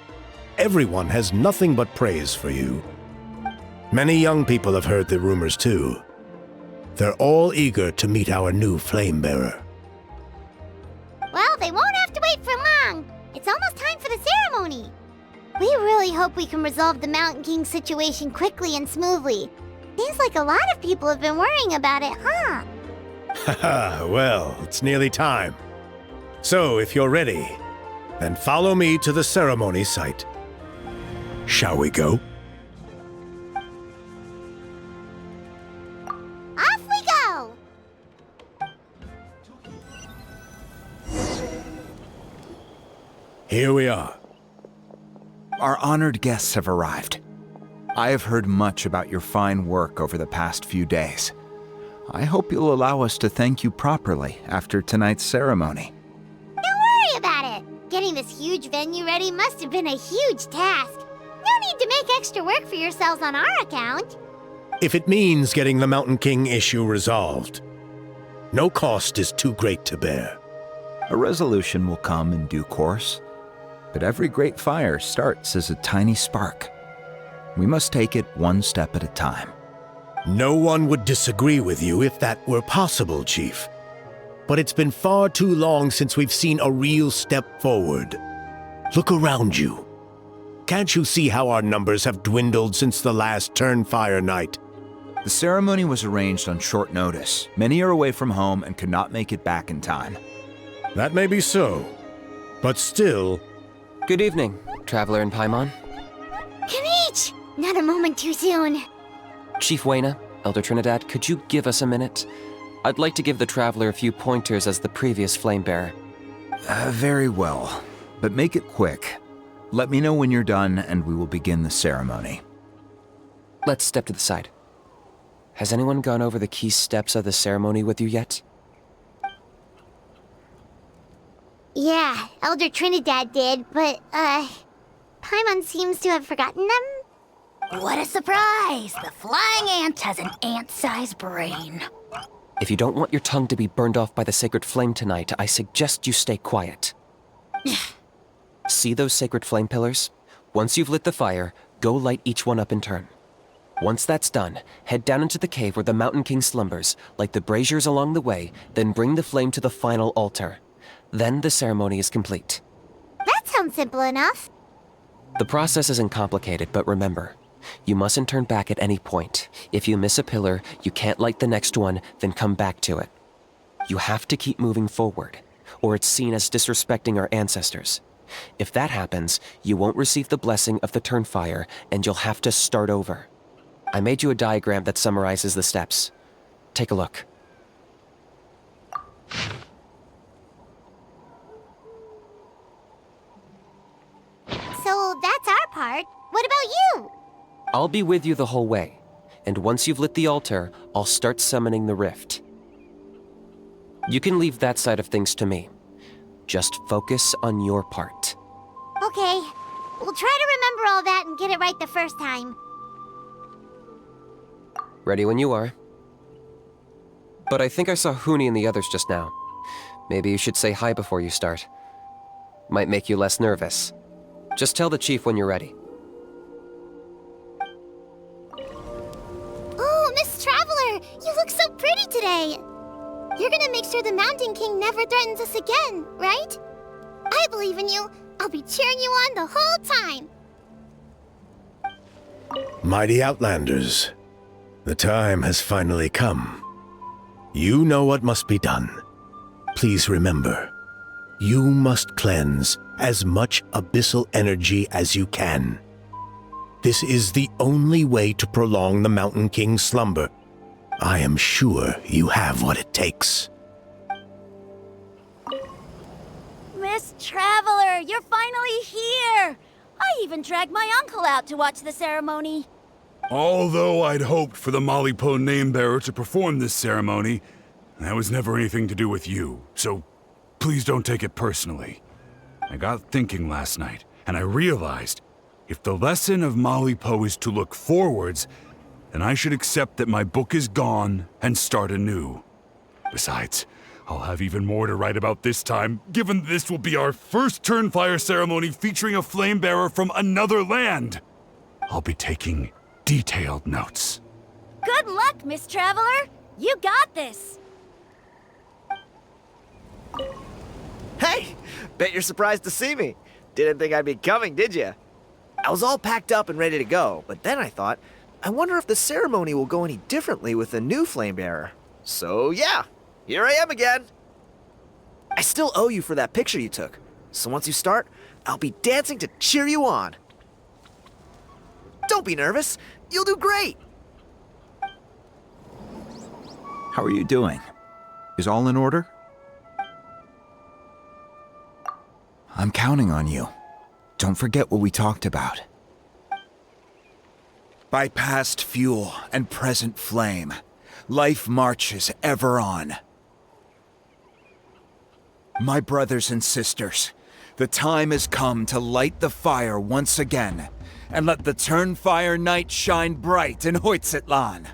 Everyone has nothing but praise for you. Many young people have heard the rumors too. They're all eager to meet our new flame bearer. Well, they won't have to wait for long. It's almost time for the ceremony. We really hope we can resolve the Mountain King situation quickly and smoothly. Seems like a lot of people have been worrying about it, huh? Haha, well, it's nearly time. So, if you're ready, then follow me to the ceremony site. Shall we go? Off we go! Here we are. Our honored guests have arrived. I have heard much about your fine work over the past few days. I hope you'll allow us to thank you properly after tonight's ceremony. Don't worry about it. Getting this huge venue ready must have been a huge task. No need to make extra work for yourselves on our account. If it means getting the Mountain King issue resolved, no cost is too great to bear. A resolution will come in due course, but every great fire starts as a tiny spark. We must take it one step at a time. No one would disagree with you if that were possible, Chief. But it's been far too long since we've seen a real step forward. Look around you. Can't you see how our numbers have dwindled since the last Turnfire night? The ceremony was arranged on short notice. Many are away from home and could not make it back in time. That may be so, but still... Good evening, Traveler and Paimon. Kanich! Not a moment too soon. Chief Wayna, Elder Trinidad, could you give us a minute? I'd like to give the Traveler a few pointers as the previous flame bearer. Very well, but make it quick. Let me know when you're done and we will begin the ceremony. Let's step to the side. has anyone gone over the key steps of the ceremony with you yet? Yeah, Elder Trinidad did, but, Paimon seems to have forgotten them? What a surprise! The flying ant has an ant-sized brain. If you don't want your tongue to be burned off by the sacred flame tonight, I suggest you stay quiet. See those sacred flame pillars? Once you've lit the fire, go light each one up in turn. Once that's done, head down into the cave where the Mountain King slumbers, light the braziers along the way, then bring the flame to the final altar. Then the ceremony is complete. That sounds simple enough. The process isn't complicated, but remember, you mustn't turn back at any point. If you miss a pillar, you can't light the next one, then come back to it. You have to keep moving forward, or it's seen as disrespecting our ancestors. If that happens, you won't receive the blessing of the Turnfire, and you'll have to start over. I made you a diagram that summarizes the steps. Take a look. So that's our part. What about you? I'll be with you the whole way, and once you've lit the altar, I'll start summoning the rift. You can leave that side of things to me. Just focus on your part. Okay. We'll try to remember all that and get it right the first time. Ready when you are. But I think I saw Huni and the others just now. Maybe you should say hi before you start. Might make you less nervous. Just tell the chief when you're ready. Oh, Miss Traveler! You look so pretty today! You're gonna make sure the Mountain King never threatens us again, right? I believe in you. I'll be cheering you on the whole time. Mighty Outlanders, the time has finally come. You know what must be done. Please remember, you must cleanse as much abyssal energy as you can. This is the only way to prolong the Mountain King's slumber. I am sure you have what it takes. Miss Traveler, you're finally here! I even dragged my uncle out to watch the ceremony. Although I'd hoped for the Malipo name-bearer to perform this ceremony, that was never anything to do with you, so please don't take it personally. I got thinking last night, and I realized if the lesson of Malipo is to look forwards, then I should accept that my book is gone and start anew. Besides, I'll have even more to write about this time, given this will be our first Turnfire ceremony featuring a flame-bearer from another land. I'll be taking detailed notes. Good luck, Miss Traveler! You got this! Hey! Bet you're surprised to see me. Didn't think I'd be coming, did you? I was all packed up and ready to go, but then I thought, I wonder if the ceremony will go any differently with the new flame bearer. So yeah, here I am again. I still owe you for that picture you took, so once you start, I'll be dancing to cheer you on. Don't be nervous, you'll do great. How are you doing? Is all in order? I'm counting on you. Don't forget what we talked about. By past fuel and present flame, life marches ever on. My brothers and sisters, the time has come to light the fire once again, and let the Turnfire night shine bright in Hoytzitlan.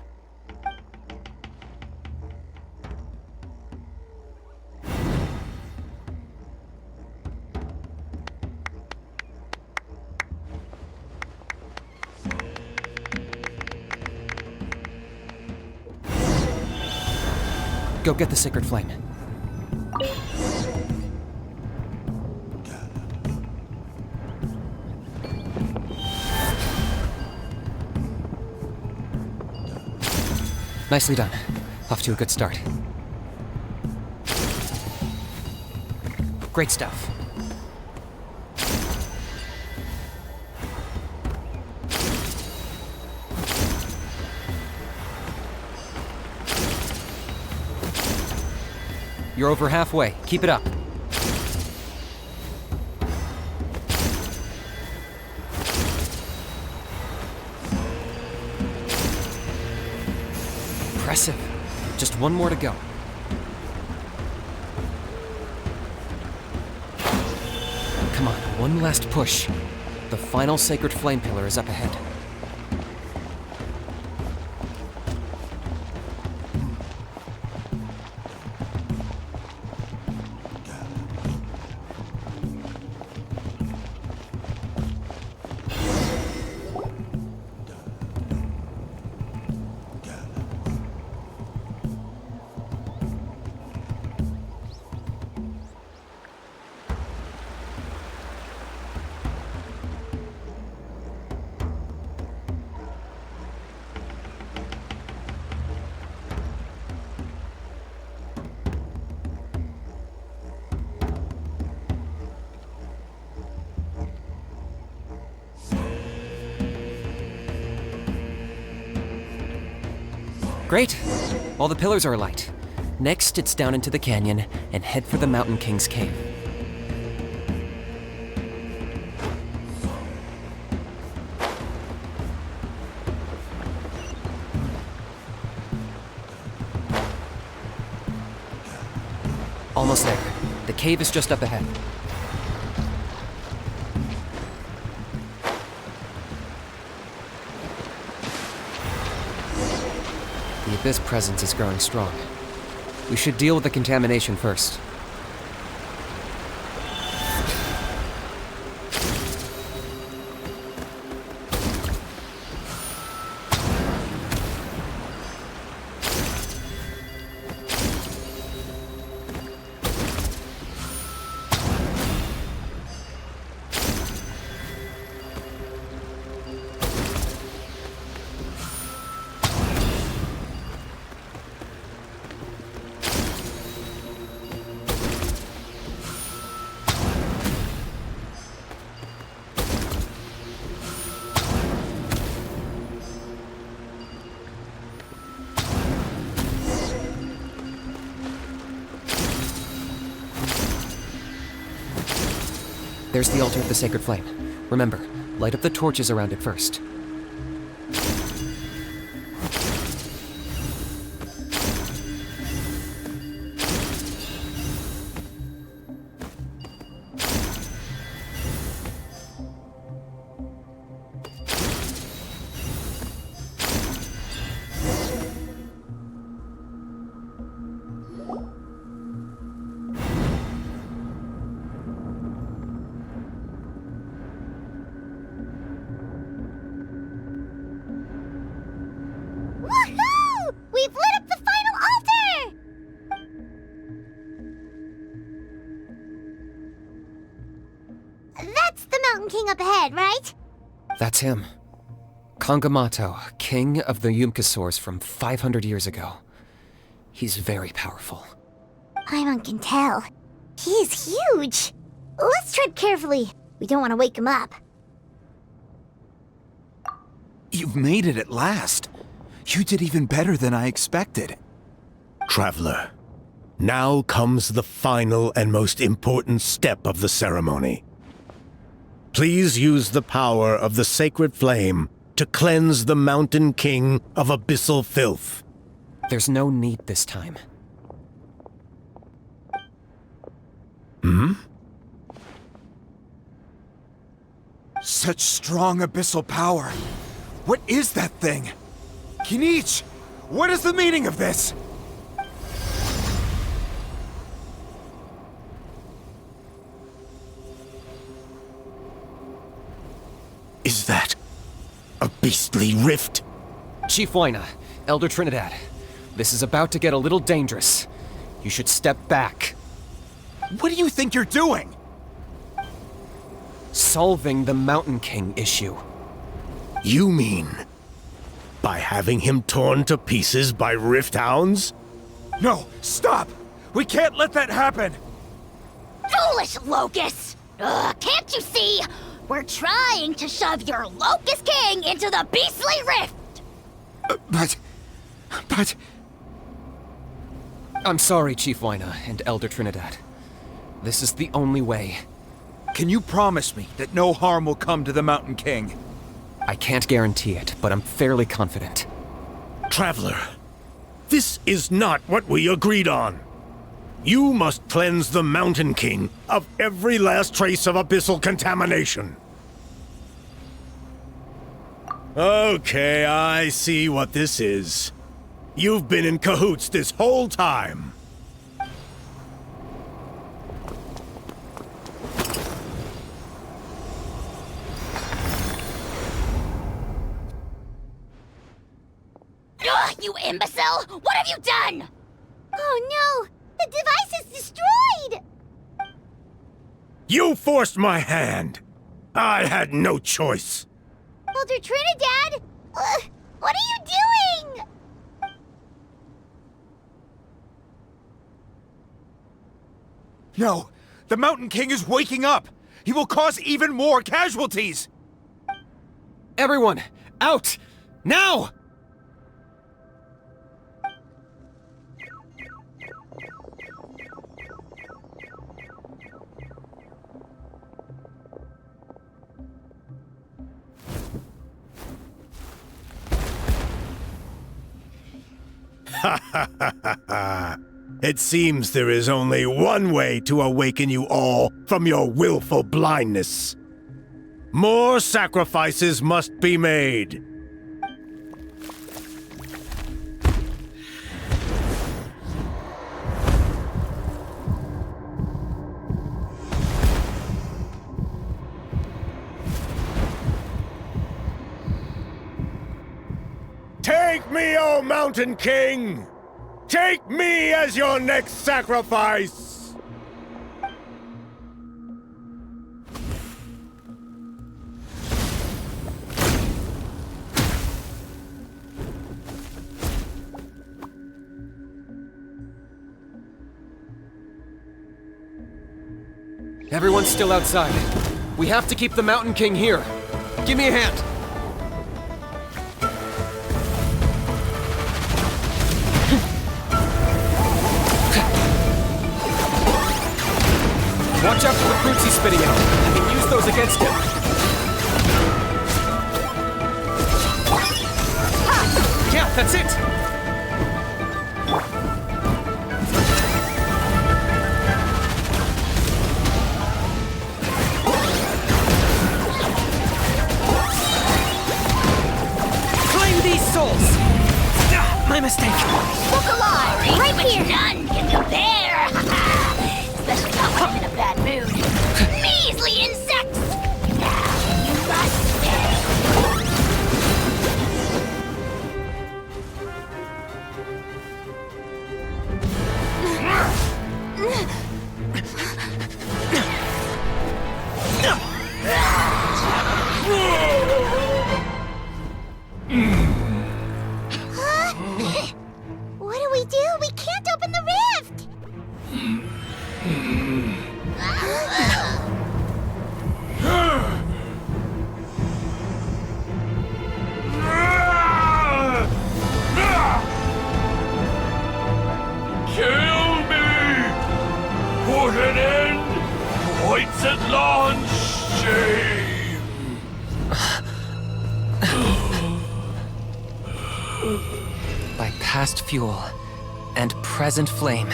Go get the sacred flame. Nicely done. Off to a good start. Great stuff. You're over halfway. Keep it up. Impressive. Just one more to go. Come on, one last push. The final sacred flame pillar is up ahead. Great. All the pillars are alight. Next, it's down into the canyon and head for the Mountain King's cave. Almost there. The cave is just up ahead. The Abyss presence is growing strong. We should deal with the contamination first. There's the altar of the sacred flame. Remember, light up the torches around it first. Woohoo! We've lit up the final altar! That's the Mountain King up ahead, right? That's him. Kangamato, king of the Yumkasaurs from 500 years ago. He's very powerful. Paimon can tell. He is huge. Let's tread carefully. We don't want to wake him up. You've made it at last. You did even better than I expected. Traveler, now comes the final and most important step of the ceremony. Please use the power of the sacred flame to cleanse the Mountain King of abyssal filth. There's no need this time. Such strong abyssal power. What is that thing? Kinich, what is the meaning of this? Is that a beastly rift? Chief Waina, Elder Trinidad, this is about to get a little dangerous. You should step back. What do you think you're doing? Solving the Mountain King issue. You mean by having him torn to pieces by rift hounds? No, stop! We can't let that happen! Foolish Locust! Can't you see? We're trying to shove your Locust King into the beastly rift! But... I'm sorry, Chief Waina and Elder Trinidad. This is the only way. Can you promise me that no harm will come to the Mountain King? I can't guarantee it, but I'm fairly confident. Traveler, This is not what we agreed on. You must cleanse the Mountain King of every last trace of abyssal contamination. Okay, I see what this is. You've been in cahoots this whole time. Ugh, you imbecile! What have you done? Oh no! The device is destroyed! You forced my hand. I had no choice. Elder Trinidad! What are you doing? No! The Mountain King is waking up! He will cause even more casualties! Everyone, out! Now! It seems there is only one way to awaken you all from your willful blindness. More sacrifices must be made. Take me, O Mountain King! Take me as your next sacrifice! Everyone's still outside. We have to keep the Mountain King here. Give me a hand. Watch out for the fruits he's spitting out. I can use those against him. Yeah, that's it! Claim these souls! Ah, my mistake. Look alive! Right here! None can compare! Especially not when I'm in a bad mood. Measly insects! Now you must pay! What do we do? We can't open the rift! Kill me! Put an end to White's shame! By past fuel and present flame,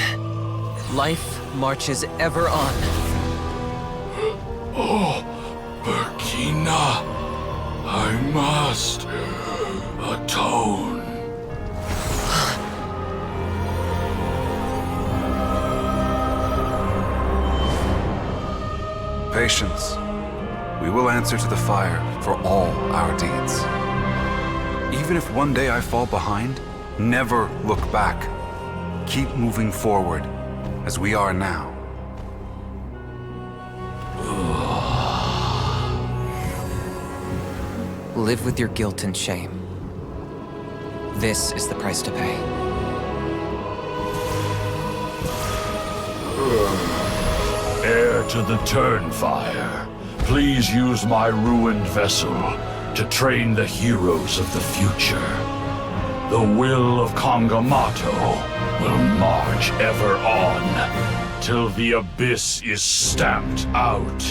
life marches ever on. Oh, Burkina, I must atone. Patience. We will answer to the fire for all our deeds. Even if one day I fall behind, never look back. Keep moving forward, as we are now. Live with your guilt and shame. This is the price to pay. Heir to the Turnfire, please use my ruined vessel to train the heroes of the future. The will of Kangamato will march ever on, till the abyss is stamped out.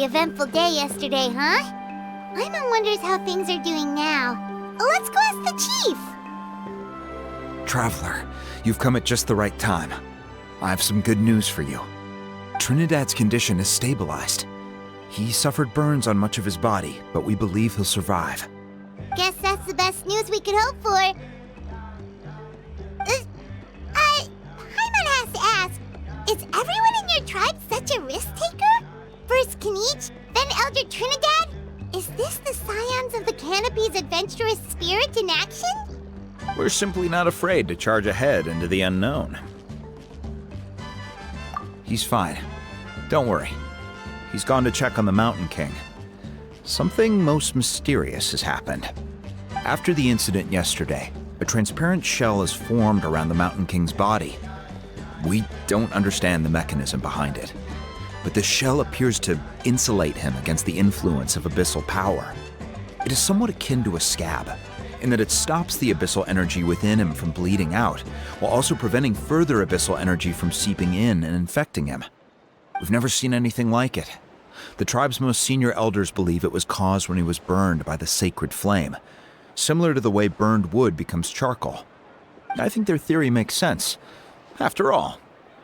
eventful day yesterday, huh? Paimon wonders how things are doing now. Let's go ask the chief! Traveler, you've come at just the right time. I have some good news for you. Trinidad's condition is stabilized. He suffered burns on much of his body, but we believe he'll survive. Guess that's the best news we could hope for. Paimon has to ask, is everyone in your tribe such a risk-taker? First Kinich, then Elder Trinidad? Is this the Scions of the Canopy's adventurous spirit in action? We're simply not afraid to charge ahead into the unknown. He's fine. Don't worry. He's gone to check on the Mountain King. Something most mysterious has happened. After the incident yesterday, a transparent shell has formed around the Mountain King's body. We don't understand the mechanism behind it, but the shell appears to insulate him against the influence of abyssal power. It is somewhat akin to a scab, in that it stops the abyssal energy within him from bleeding out, while also preventing further abyssal energy from seeping in and infecting him. We've never seen anything like it. The tribe's most senior elders believe it was caused when he was burned by the sacred flame, similar to the way burned wood becomes charcoal. I think their theory makes sense. After all,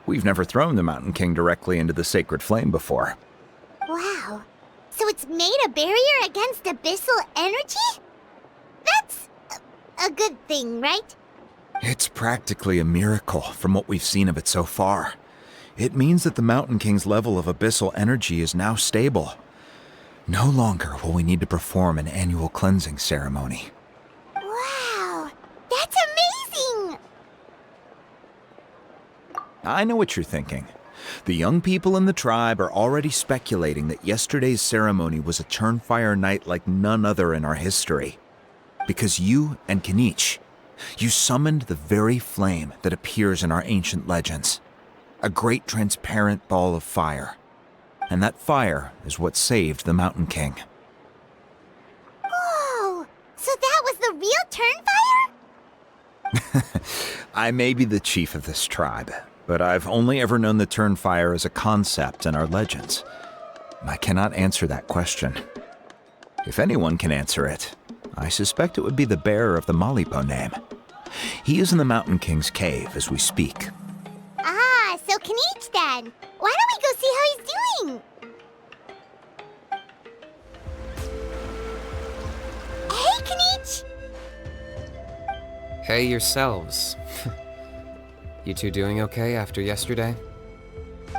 we've never thrown the Mountain King directly into the sacred flame before. Wow. So it's made a barrier against abyssal energy? That's a good thing, right? It's practically a miracle from what we've seen of it so far. It means that the Mountain King's level of abyssal energy is now stable. No longer will we need to perform an annual cleansing ceremony. Wow, that's amazing! I know what you're thinking. The young people in the tribe are already speculating that yesterday's ceremony was a Turnfire night like none other in our history. Because you and Kinich, you summoned the very flame that appears in our ancient legends. A great transparent ball of fire. And that fire is what saved the Mountain King. Whoa! So that was the real Turnfire? I may be the chief of this tribe, but I've only ever known the Turnfire as a concept in our legends. I cannot answer that question. If anyone can answer it, I suspect it would be the bearer of the Malipo name. He is in the Mountain King's cave as we speak. Ah, so Kinich then. Why don't we go see how he's doing? Hey, Kinich! Hey yourselves. You two doing okay after yesterday?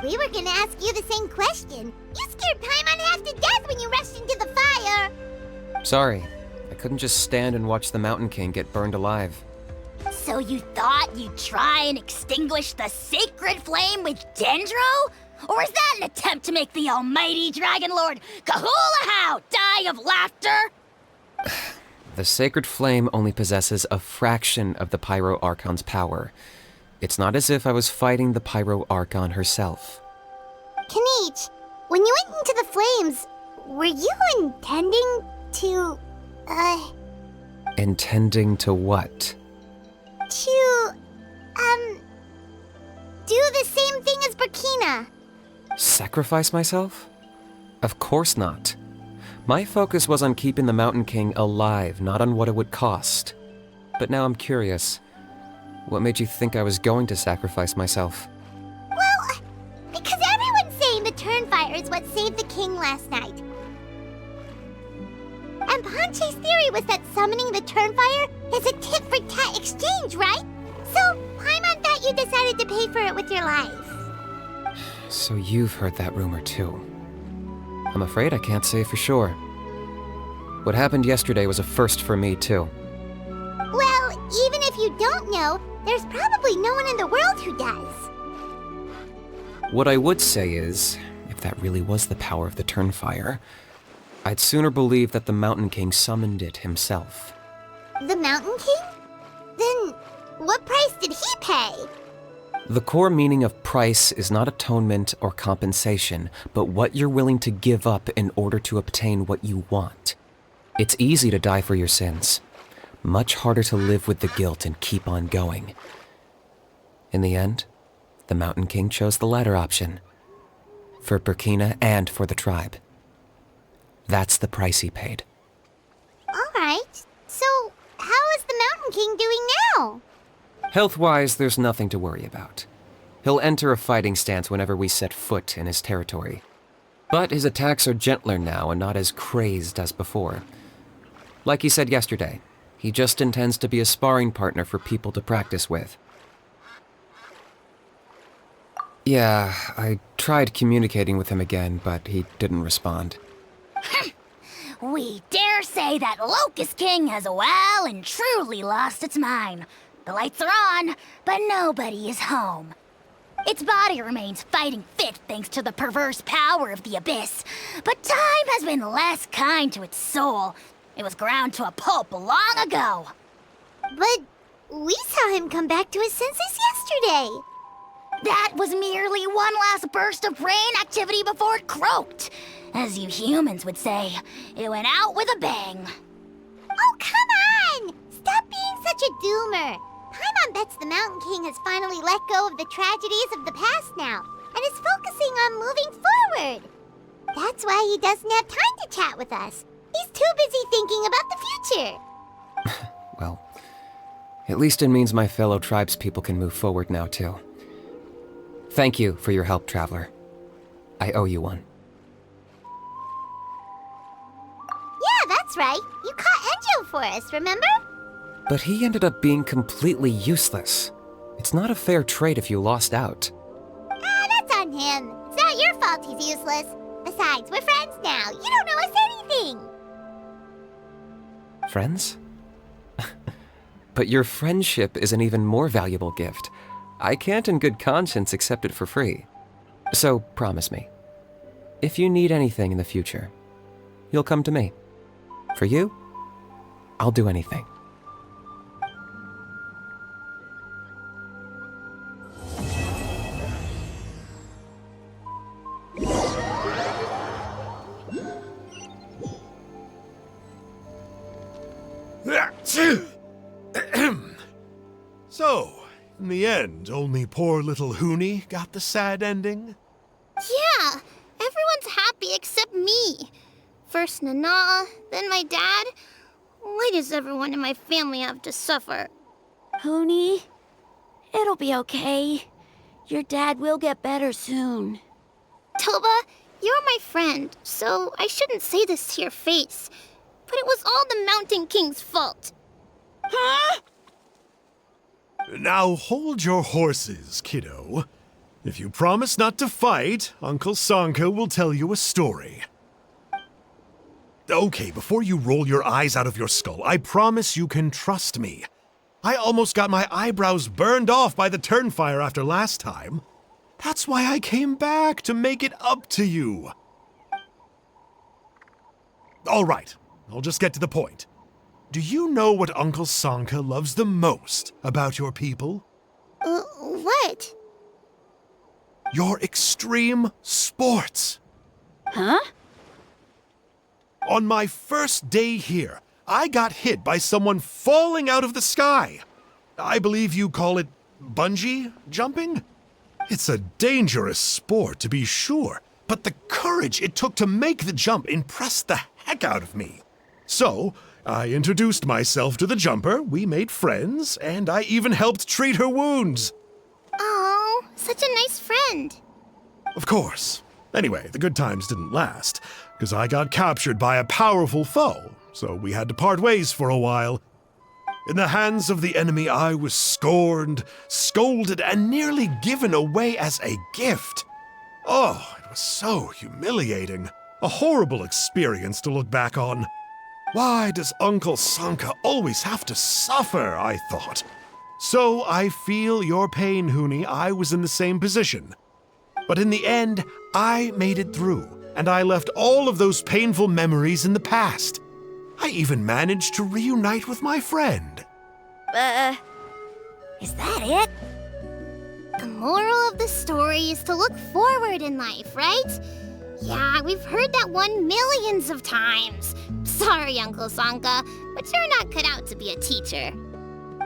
We were gonna ask you the same question. You scared Paimon half to death when you rushed into the fire. Sorry, I couldn't just stand and watch the Mountain King get burned alive. So you thought you'd try and extinguish the sacred flame with Dendro? Or is that an attempt to make the almighty Dragon Lord Kahulahau die of laughter? The sacred flame only possesses a fraction of the Pyro Archon's power. It's not as if I was fighting the Pyro Archon herself. Kinich, when you went into the flames, were you intending to, Intending to what? do the same thing as Burkina? Sacrifice myself? Of course not. My focus was on keeping the Mountain King alive, not on what it would cost. But now I'm curious. What made you think I was going to sacrifice myself? Well, because everyone's saying the Turnfire is what saved the king last night. And Ponche's theory was that summoning the Turnfire is a tit-for-tat exchange, right? So, Paimon thought you decided to pay for it with your life. So you've heard that rumor too. I'm afraid I can't say for sure. What happened yesterday was a first for me too. Well, even if you don't know, there's probably no one in the world who does. What I would say is, if that really was the power of the Turnfire, I'd sooner believe that the Mountain King summoned it himself. The Mountain King? Then, what price did he pay? The core meaning of price is not atonement or compensation, but what you're willing to give up in order to obtain what you want. It's easy to die for your sins. Much harder to live with the guilt and keep on going. In the end, the Mountain King chose the latter option. For Burkina and for the tribe. That's the price he paid. Alright, so how is the Mountain King doing now? Health-wise, there's nothing to worry about. He'll enter a fighting stance whenever we set foot in his territory. But his attacks are gentler now and not as crazed as before. Like he said yesterday, he just intends to be a sparring partner for people to practice with. Yeah, I tried communicating with him again, but he didn't respond. We dare say that Locust King has well and truly lost its mind. The lights are on, but nobody is home. Its body remains fighting fit thanks to the perverse power of the Abyss, but time has been less kind to its soul. It was ground to a pulp long ago. But we saw him come back to his senses yesterday. That was merely one last burst of brain activity before it croaked. As you humans would say, it went out with a bang. Oh, come on! Stop being such a doomer. Paimon bets the Mountain King has finally let go of the tragedies of the past now, and is focusing on moving forward. That's why he doesn't have time to chat with us. He's too busy thinking about the future. Well, at least it means my fellow tribespeople can move forward now, too. Thank you for your help, Traveler. I owe you one. Yeah, that's right. You caught Enjo for us, remember? But he ended up being completely useless. It's not a fair trade if you lost out. That's on him. It's not your fault he's useless. Besides, we're friends now. You don't know us anything. Friends? But your friendship is an even more valuable gift. I can't in good conscience accept it for free. So promise me, if you need anything in the future, you'll come to me. For you, I'll do anything. So, in the end, only poor little Huni got the sad ending? Yeah, everyone's happy except me. First Nana, then my dad. Why does everyone in my family have to suffer? Huni, it'll be okay. Your dad will get better soon. Toba, you're my friend, so I shouldn't say this to your face. But it was all the Mountain King's fault. Huh? Now hold your horses, kiddo. If you promise not to fight, Uncle Sanka will tell you a story. Okay, before you roll your eyes out of your skull, I promise you can trust me. I almost got my eyebrows burned off by the Turnfire after last time. That's why I came back, to make it up to you. All right, I'll just get to the point. Do you know what Uncle Sanka loves the most about your people? What? Your extreme sports. Huh? On my first day here, I got hit by someone falling out of the sky. I believe you call it bungee jumping? It's a dangerous sport, to be sure, but the courage it took to make the jump impressed the heck out of me. So, I introduced myself to the jumper, we made friends, and I even helped treat her wounds. Oh, such a nice friend. Of course. Anyway, the good times didn't last, because I got captured by a powerful foe, so we had to part ways for a while. In the hands of the enemy, I was scorned, scolded, and nearly given away as a gift. Oh, it was so humiliating. A horrible experience to look back on. Why does Uncle Sanka always have to suffer, I thought. So I feel your pain, Huni. I was in the same position. But in the end, I made it through, and I left all of those painful memories in the past. I even managed to reunite with my friend. Is that it? The moral of the story is to look forward in life, right? Yeah, we've heard that one millions of times. Sorry, Uncle Sanka, but you're not cut out to be a teacher.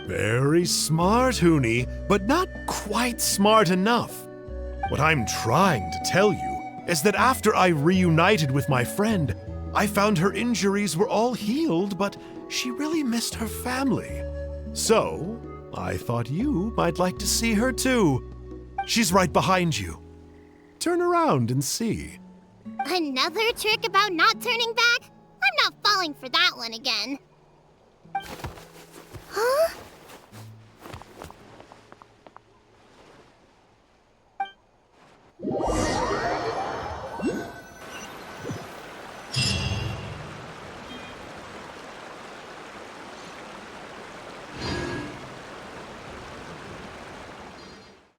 Very smart, Huni, but not quite smart enough. What I'm trying to tell you is that after I reunited with my friend, I found her injuries were all healed, but she really missed her family. So, I thought you might like to see her too. She's right behind you. Turn around and see. Another trick about not turning back? I'm not falling for that one again.